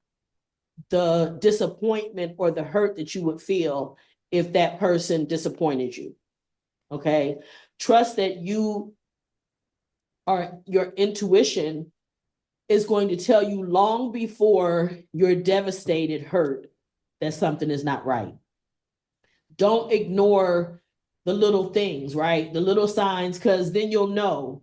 the disappointment or the hurt that you would feel if that person disappointed you. Okay. Trust that your intuition is going to tell you long before you're devastated, hurt, that something is not right. Don't ignore the little things, right? The little signs, because then you'll know.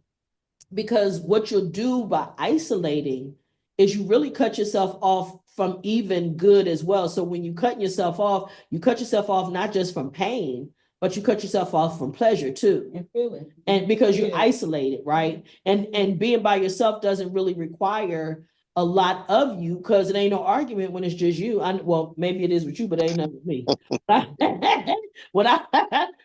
Because what you'll do by isolating is you really cut yourself off from even good as well. So when you cut yourself off not just from pain, but you cut yourself off from pleasure too. And feeling. And because you're Yeah. isolated, right? And being by yourself doesn't really require a lot of you, because it ain't no argument when it's just you. Well, maybe it is with you, but it ain't nothing with me. when I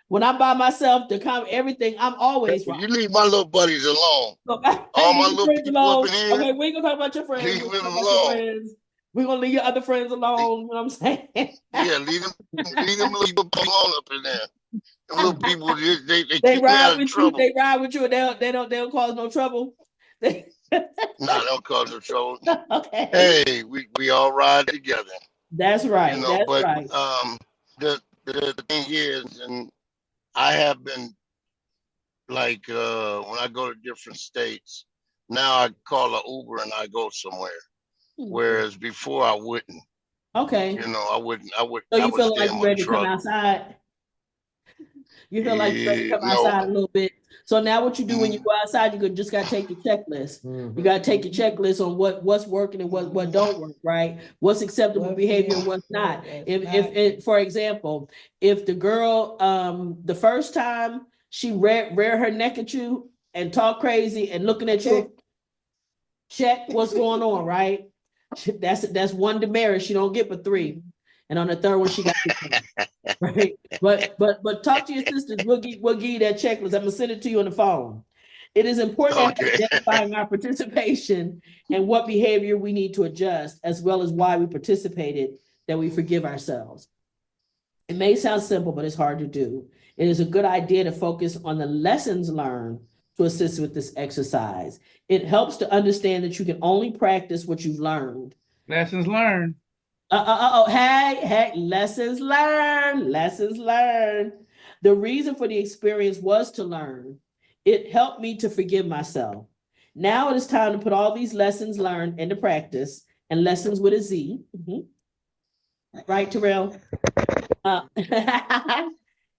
when I'm by myself, everything, I'm always right. You leave my little buddies alone. Hey, All my leave your little friends people up alone. in here, Okay, we ain't gonna talk about your friends. leave We're them gonna talk about your alone. friends. We're gonna leave your other friends alone. You know what I'm saying? Yeah, leave them little people alone up in there. Them little people, they They keep me ride out of with you. They trouble. ride with you, and they don't cause no trouble. Nah, don't cause no trouble. Okay, Hey, we all ride together, that's right. you know. That's But right. the thing is, and I have been like when I go to different states, now I call an Uber and I go somewhere. Whereas before I wouldn't. Okay. You know, I wouldn't. So I you would feeling stay like in you're my ready to come truck. outside? You feel like you're ready to come No, outside a little bit. So now what you do when you mm, go outside, just gotta take your checklist. You gotta take your checklist on what's working and what don't work, right? What's acceptable behavior and what's not. If for example, if the girl the first time she rear her neck at you and talk crazy and looking at you, check what's going on, right? That's one demerit she don't get but 3. And on the third one, she got right. But talk to your sisters. We'll give you that checklist. I'm gonna send it to you on the phone. It is important to okay. identifying our participation and what behavior we need to adjust, as well as why we participated, that we forgive ourselves. It may sound simple, but it's hard to do. It is a good idea to focus on the lessons learned to assist with this exercise. It helps to understand that you can only practice what you've learned. Lessons learned. Hey, lessons learned, lessons learned. The reason for the experience was to learn. It helped me to forgive myself. Now it is time to put all these lessons learned into practice, and lessons with a Z. Right, Terrell?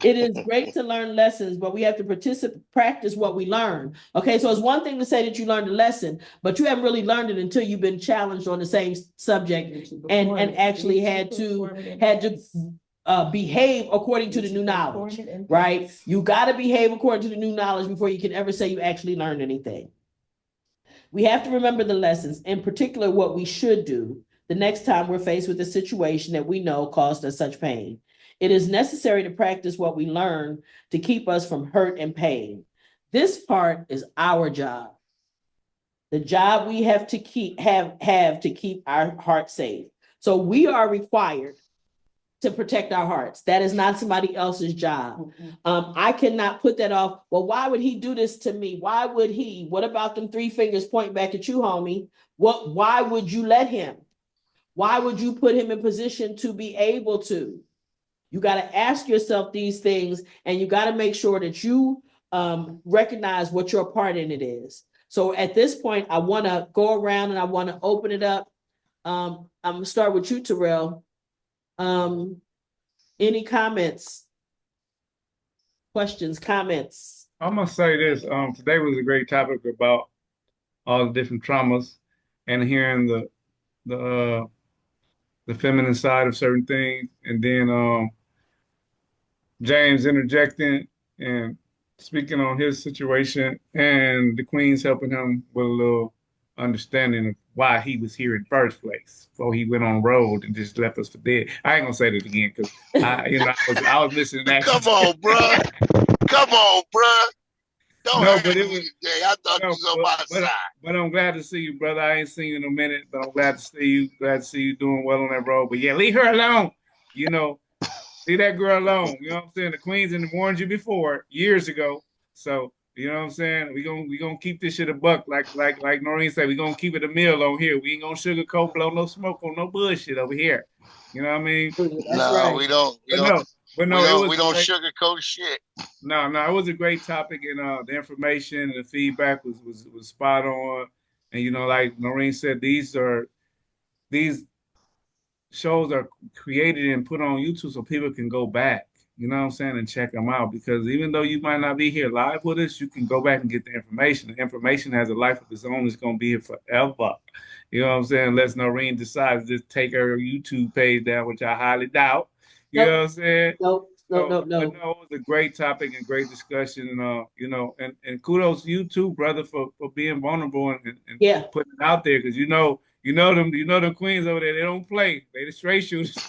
It is great to learn lessons, but we have to practice what we learn. Okay, so it's one thing to say that you learned a lesson, but you haven't really learned it until you've been challenged on the same subject and actually had to behave according to the new knowledge, right? You got to behave according to the new knowledge before you can ever say you actually learned anything. We have to remember the lessons, in particular, what we should do the next time we're faced with a situation that we know caused us such pain. It is necessary to practice what we learn to keep us from hurt and pain. This part is our job. The job we have to keep our heart safe. So we are required to protect our hearts. That is not somebody else's job. I cannot put that off. Well, why would he do this to me? Why would he? What about them 3 fingers pointing back at you, homie? Why would you let him? Why would you put him in position to be able to? You got to ask yourself these things, and you got to make sure that you recognize what your part in it is. So at this point, I want to go around and I want to open it up. I'm going to start with you, Terrell. Any comments, questions, comments? I'm gonna say this. Today was a great topic about all the different traumas and hearing the feminine side of certain things, and then James interjecting and speaking on his situation, and the Queen's helping him with a little understanding of why he was here in first place before he went on road and just left us for dead. I ain't gonna say that again because I was listening to Come that. on, bruh. Come on, bruh. Don't No, hurt but it me was today. I thought no, you was on my side. but I'm glad to see you, brother. I ain't seen you in a minute, but I'm glad to see you. Glad to see you doing well on that road. But yeah, leave her alone. You know, leave that girl alone. You know what I'm saying? The Queens and warned you before years ago. So you know what I'm saying? We gonna keep this shit a buck, like Noreen said. We gonna keep it a meal on here. We ain't gonna sugarcoat, blow no smoke on no bullshit over here. You know what I mean? That's No, right. we don't. We But don't. no, but We no, it don't. was We don't great. sugarcoat shit. No, it was a great topic, and the information and the feedback was spot on. And like Noreen said, these shows are created and put on YouTube so people can go back. You know what I'm saying, and check them out because even though you might not be here live with us, you can go back and get the information. The information has a life of its own; it's gonna be here forever. You know what I'm saying? Unless Noreen decides to just take her YouTube page down, which I highly doubt. You know Nope, what I'm saying? nope, nope, So, nope, but no. no, it was a great topic and great discussion. And kudos to you too, brother, for being vulnerable and Yeah. putting it out there because them queens over there, they don't play. They the straight shooters.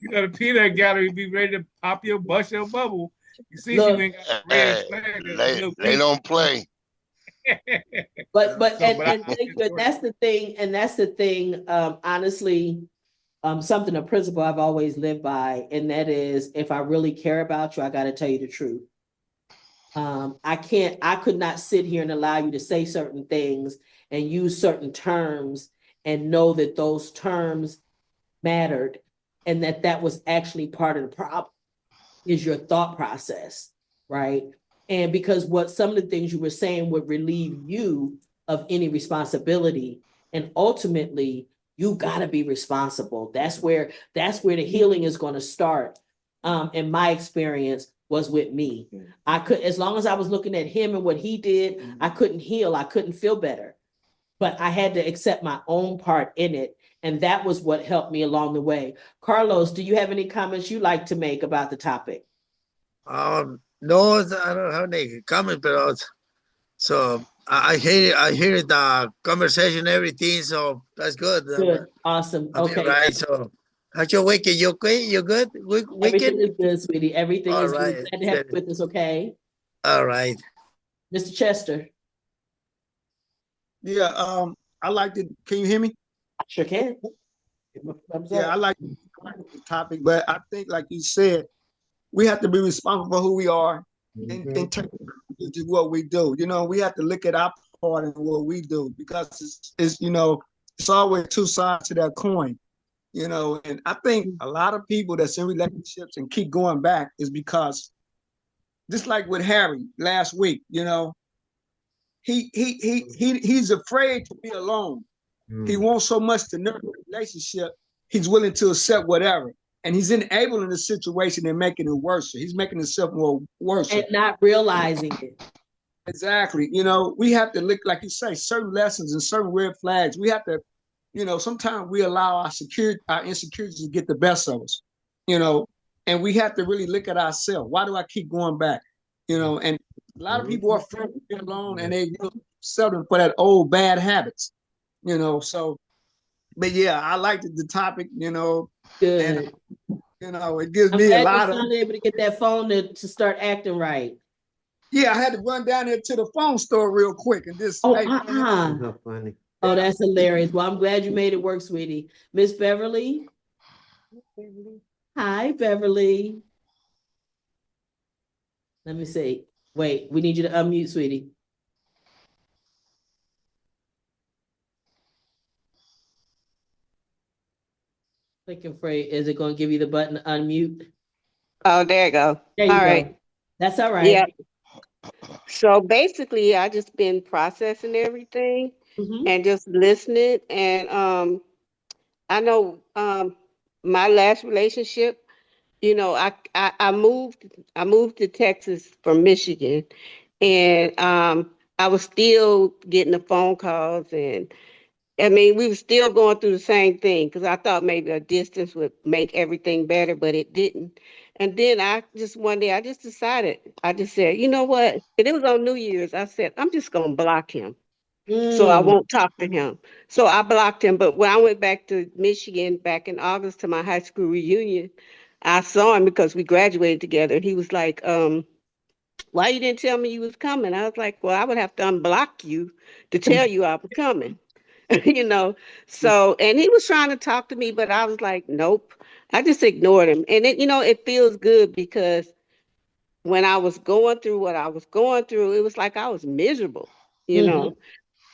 The peanut gallery be ready to pop your bust your bubble. You see if you Look, ain't got the red Hey, flag, the they little they pink. don't play. but So, but I thank you. And that's the thing, honestly, something a principle I've always lived by, and that is if I really care about you, I gotta tell you the truth. I could not sit here and allow you to say certain things and use certain terms and know that those terms mattered and that was actually part of the problem is your thought process, right? And because what some of the things you were saying would relieve you of any responsibility. And ultimately, you gotta be responsible. That's where the healing is gonna start. In my experience was with me. I could, as long as I was looking at him and what he did, I couldn't heal, I couldn't feel better. But I had to accept my own part in it. And that was what helped me along the way. Carlos, do you have any comments you'd like to make about the topic? No, I don't have any comment, but so I hear the conversation, everything. So that's good. Good, awesome. I feel Okay, right. So how's your weekend? You okay? You good? everything Weekend? is good, sweetie. Everything All is good. right. Glad to have you with us, okay? All right. Mr. Chester, Yeah, I like to, can you hear me? I sure can. Give me a thumbs Yeah, I up. like the topic, but I think, like you said, we have to be responsible for who we are in terms of what we do. We have to look at our part in what we do because it's always two sides to that coin. And I think a lot of people that's in relationships and keep going back is because just like with Harry last week, he's afraid to be alone. He wants so much to nurture a relationship, he's willing to accept whatever. And he's enabling the situation and making it worse. He's making himself more worse. And not realizing it. Exactly. We have to look, like you say, certain lessons and certain red flags. We have to, sometimes we allow our insecurities to get the best of us, and we have to really look at ourselves. Why do I keep going back? And a lot of people are afraid to be alone and they seldom for that old bad habits, so, but yeah, I liked the topic, Good. and, it gives I'm me a glad you're lot of, finally able to get that phone to start acting right. yeah, I had to run down there to the phone store real quick and just, Oh, hey, man, Not funny. Oh, that's hilarious. Well, I'm glad you made it work, sweetie. Miss Beverly. Hi, Beverly. Let me see. Wait, we need you to unmute, sweetie. Clicking for you. Is it going to give you the button to unmute? Oh, there you go. There you All go. right. That's all right. Yeah. So basically, I just been processing everything Mhm. and just listening. And I know my last relationship, I moved to Texas from Michigan, and I was still getting the phone calls, and I mean, we were still going through the same thing because I thought maybe a distance would make everything better, but it didn't. And then one day I just decided, I just said, you know what? And it was on New Year's. I said, I'm just going to block him. So I Mm, won't talk to him. So I blocked him. But when I went back to Michigan back in August to my high school reunion, I saw him because we graduated together. And he was like, why you didn't tell me you was coming? I was like, well, I would have to unblock you to tell you I was coming. you know. So, and he was trying to talk to me, but I was like, nope. I just ignored him. And it feels good because when I was going through what I was going through, it was like I was miserable, you mhm. know.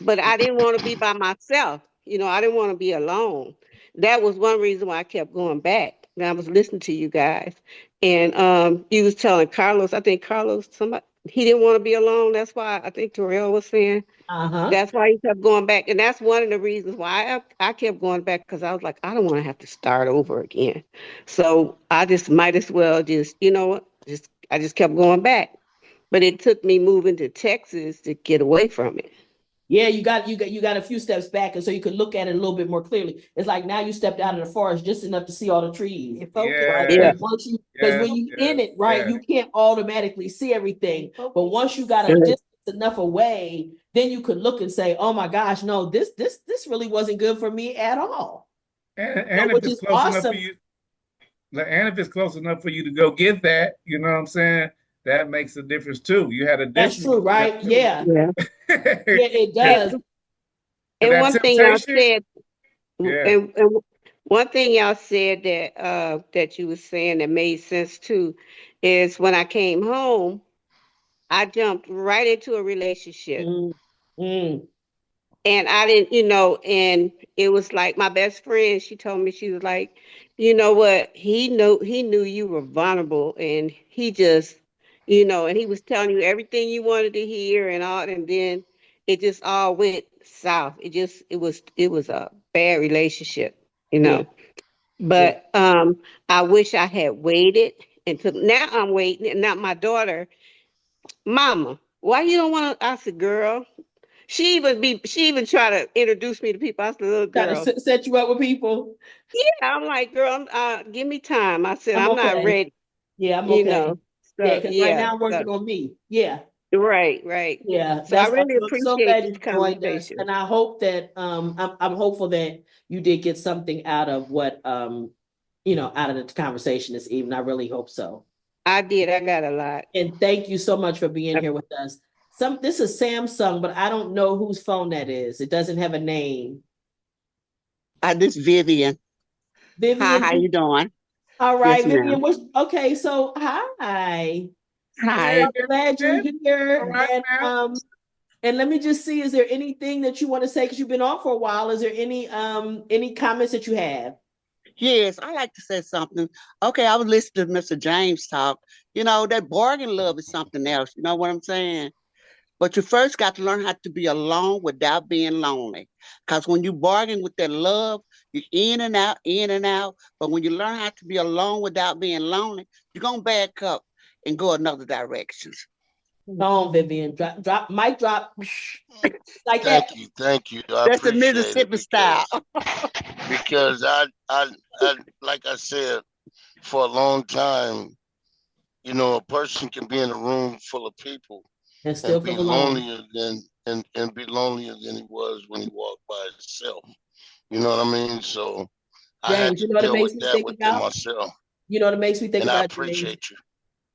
But I didn't want to be by myself. I didn't want to be alone. That was one reason why I kept going back. And I was listening to you guys. And you was telling Carlos, I think Carlos, somebody he didn't want to be alone. That's why I think Terrell was saying Uh-huh. that's why he kept going back. And that's one of the reasons why I kept going back because I was like, I don't want to have to start over again. So I just might as well just, I just kept going back. But it took me moving to Texas to get away from it. Yeah, you got a few steps back, and so you could look at it a little bit more clearly. It's like now you stepped out of the forest just enough to see all the trees, You focus. right? Yeah. And once you, because Yes, when you yes, in it, right, yes. you can't automatically see everything. But once you got a Mhm. distance enough away, then you could look and say, "Oh my gosh, no, this really wasn't good for me at all." And if Which it's is close enough for awesome. you, and if it's close enough for you to go get that, you know what I'm saying? That makes a difference too. You had a That's distance true, between them right? two. Yeah, Yeah. yeah, it and, does. and And that one thing y'all temptation, said, yeah. and one thing y'all said that you was saying that made sense too, is when I came home, I jumped right into a relationship. Mm, mm, And I didn't, and it was like my best friend, she told me, she was like, you know what, he knew you were vulnerable and he just, and he was telling you everything you wanted to hear and all, and then it just all went south. It was a bad relationship, you yeah, know. yeah. But I wish I had waited until now. I'm waiting, and not my daughter, Mama, why you don't want to? I said, girl, she even try to introduce me to people. I said, little Try to girl, set you up with people. yeah. I'm like, girl, give me time. I said, I'm I'm not okay. ready, Yeah, I'm you okay. know. Yeah, So because right yeah, now I'm working on me. Yeah. right, right. Yeah, So I that's really awesome. I'm so appreciate glad this you joined us, conversation. and I hope that I'm hopeful that you did get something out of what out of the conversation this evening. I really hope so. I did. I got a lot. And thank you so much for being here with us. This is Samsung, but I don't know whose phone that is. It doesn't have a name. This Vivian. Hi, how you Vivian. doing? All Yes, right, ma'am. Vivian. Okay, so hi. Hey, Hi. Glad you're Vivian. All here, right now. and let me just see, is there anything that you want to say? Because you've been on for a while. Is there any comments that you have? Yes, I like to say something. Okay, I was listening to Mr. James talk. That bargain love is something else. You know what I'm saying? But you first got to learn how to be alone without being lonely. Because when you bargain with that love, you're in and out, in and out. But when you learn how to be alone without being lonely, you're going to back up and go another direction. Go on, Vivian. Mic drop, like that. Thank you. I That's the appreciate it Mississippi style. because I like I said for a long time, a person can be in a room full of people And and still be feel alone. lonelier than and be lonelier than he was when he walked by himself. You know what I mean? So I had James, to you know what it deal with makes me that think within about? myself, You know what it makes me think and I about, James? appreciate you.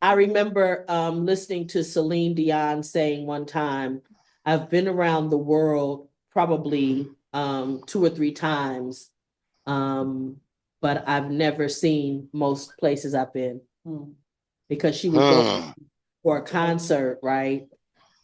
I remember listening to Celine Dion saying one time, I've been around the world probably 2 or 3 times, um, but I've never seen most places I've been. Because she would go Hmm. for a concert, right?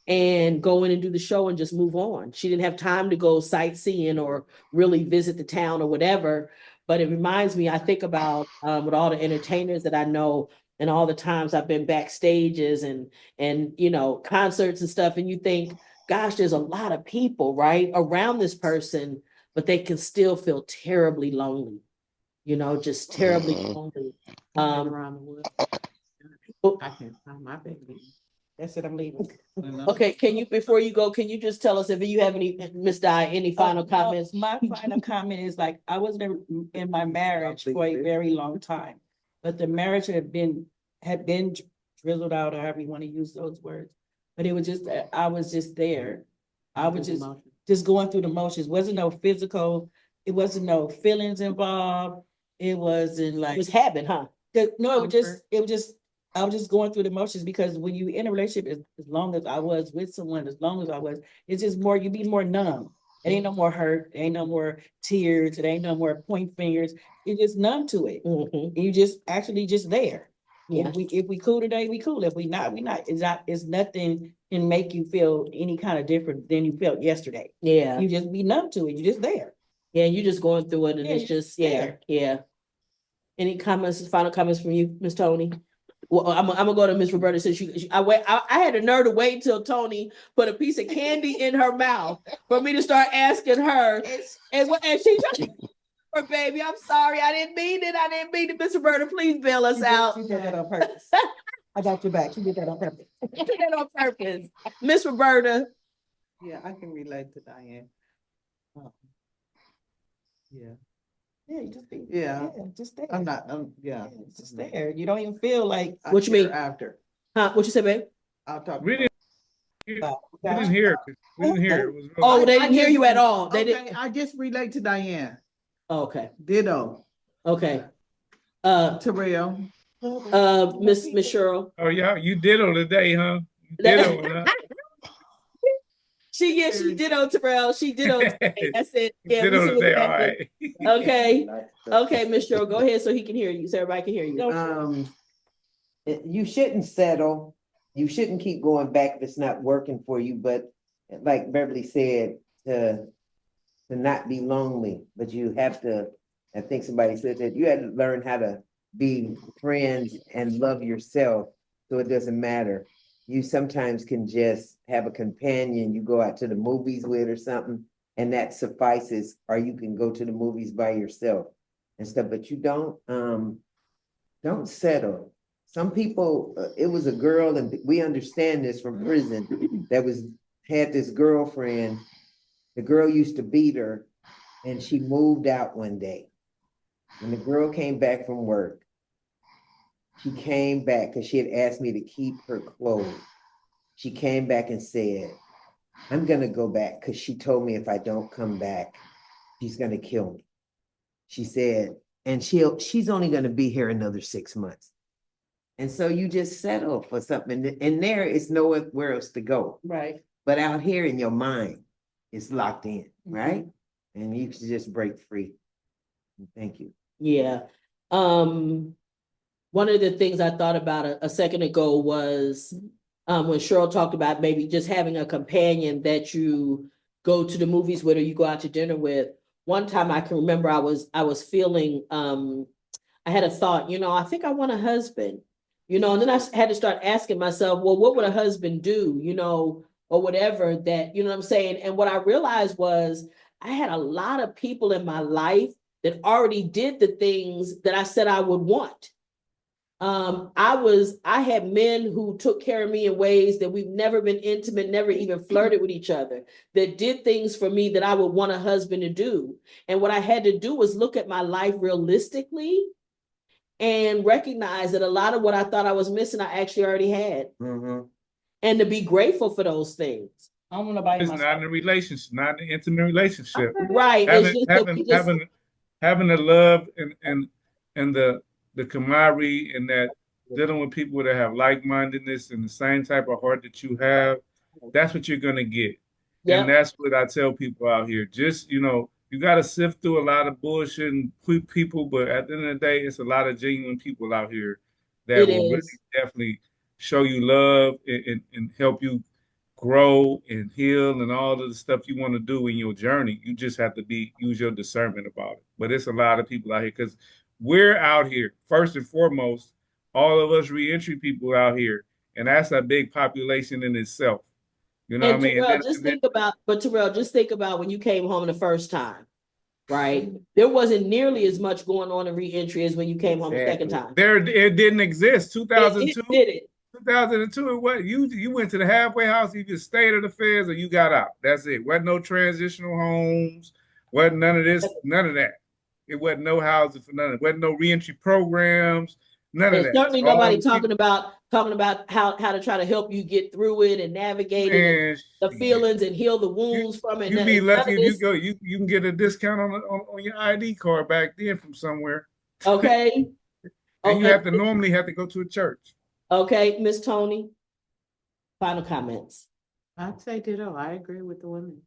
And go in and do the show and just move on. She didn't have time to go sightseeing or really visit the town or whatever. But it reminds me, I think about with all the entertainers that I know and all the times I've been backstages and concerts and stuff, and you think, gosh, there's a lot of people right around this person, but they can still feel terribly lonely, just terribly Hmm. lonely. Around the world. Oh, I can't find my baby. That's it. I'm leaving. okay, before you go, can you just tell us if you have Miss Di, any final comments? My final comment is like, I wasn't in my marriage for a very long time, but the marriage had been drizzled out, or however you want to use those words. But it was just that I was just there. I was just going through the motions. Wasn't no physical, it wasn't no feelings involved. It wasn't like. It was habit, huh? No, it was just, I was just going through the motions because when you in a relationship, as long as I was with someone, as long as I was, it's just more, you be more numb. It ain't no more hurt, it ain't no more tears, it ain't no more point fingers. You're just numb to it. You just actually just there. Yeah. If we cool today, we cool. If we not, we not. It's nothing can make you feel any kind of different than you felt yesterday. Yeah. You just be numb to it. You're just there. Yeah, you're just going through it and it's just, there. yeah. Any comments, final comments from you, Miss Tony? Well, I'm gonna go to Miss Roberta since I had the nerve to wait until Tony put a piece of candy in her mouth for me to start asking her. And she just, baby, I'm sorry, I didn't mean it. Miss Roberta, please bail us out. You did that on purpose. I got your back. You did that on purpose. You did that on purpose. Miss Roberta. Yeah, I can relate to Diane. Yeah. Yeah, you just be just there. Just there. You don't even feel like what you mean after. Huh? What you say, babe? I'll talk. We didn't hear it. We didn't hear it. Oh, they didn't hear you at all. They didn't. I just relate to Diane. Okay. Ditto. Okay. Terrell. Miss Cheryl. Oh yeah, you ditto today, huh? Ditto, huh? She did on Terrell. She did on today. That's it. Yeah, ditto today, all right. Okay, Miss Cheryl, go ahead so he can hear you, so everybody can hear you. You shouldn't settle. You shouldn't keep going back if it's not working for you. But like Beverly said, to not be lonely, but you have to. I think somebody said that you had to learn how to be friends and love yourself, so it doesn't matter. You sometimes can just have a companion you go out to the movies with or something, and that suffices, or you can go to the movies by yourself and stuff, but you don't settle. Some people, it was a girl, and we understand this from prison, that had this girlfriend. The girl used to beat her, and she moved out one day. When the girl came back from work, she came back because she had asked me to keep her clothes. She came back and said, I'm going to go back because she told me if I don't come back, she's going to kill me. She said, and she's only going to be here another 6 months. And so you just settle for something. And there is nowhere else to go. Right. But out here in your mind, it's locked in, right? And you can just break free. Thank you. Yeah. One of the things I thought about a second ago was when Cheryl talked about maybe just having a companion that you go to the movies with or you go out to dinner with. One time I can remember I was feeling, I had a thought, I think I want a husband, and then I had to start asking myself, well, what would a husband do, or whatever that, what I'm saying? And what I realized was I had a lot of people in my life that already did the things that I said I would want. I had men who took care of me in ways that we've never been intimate, never even flirted with each other, that did things for me that I would want a husband to do. And what I had to do was look at my life realistically and recognize that a lot of what I thought I was missing, I actually already had. And to be grateful for those things. I don't want nobody. It's not in a relationship, not in an intimate relationship. Right. Having the love and the camaraderie and that dealing with people that have like-mindedness and the same type of heart that you have, that's what you're gonna get. Yep. And that's what I tell people out here. Just, you got to sift through a lot of bullshit and people, but at the end of the day, it's a lot of genuine people out here that will really definitely show you love and help you grow and heal and all of the stuff you want to do in your journey. You just have to use your discernment about it. But it's a lot of people out here because we're out here, first and foremost, all of us reentry people out here, and that's a big population in itself. You know what I mean? Terrell, just think about when you came home the first time, right? There wasn't nearly as much going on in reentry as when you came home the second time. It didn't exist. 2002. It did it. 2002, what you went to the halfway house, you just stayed at the feds or you got out. That's it. Wasn't no transitional homes, wasn't none of this, none of that. It wasn't no housing for none of it. Wasn't no reentry programs, none of that. Certainly nobody talking about talking about how to try to help you get through it and navigate it, and Man, the shit. feelings and heal the wounds from it. You'd None be of lucky if you this- go. You can get a discount on your ID card back then from somewhere, Okay. and Oh, you have to normally have to go to a church. okay, Miss Tony. Final comments. I'd say ditto. I agree with the women.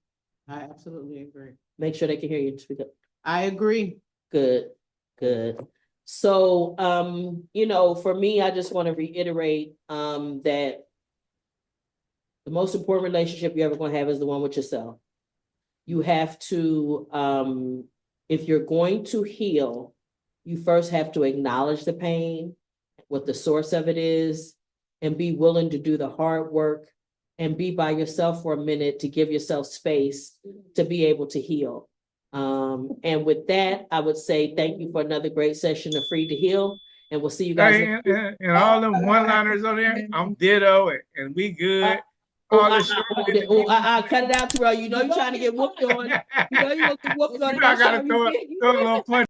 I absolutely agree. Make sure they can hear you speak up. I agree. Good, good. So, you know, for me, I just want to reiterate, that the most important relationship you're ever going to have is the one with yourself. You have to, if you're going to heal, you first have to acknowledge the pain, what the source of it is, and be willing to do the hard work and be by yourself for a minute to give yourself space to be able to heal. And with that, I would say thank you for another great session of Free to Heal, and we'll see you guys. Hey, and all them one-liners on there, I'm ditto, and we good. All this cut it out, Terrell. You know you're trying to get whooped on. You know you're gonna get whooped on. I gotta throw a little punch.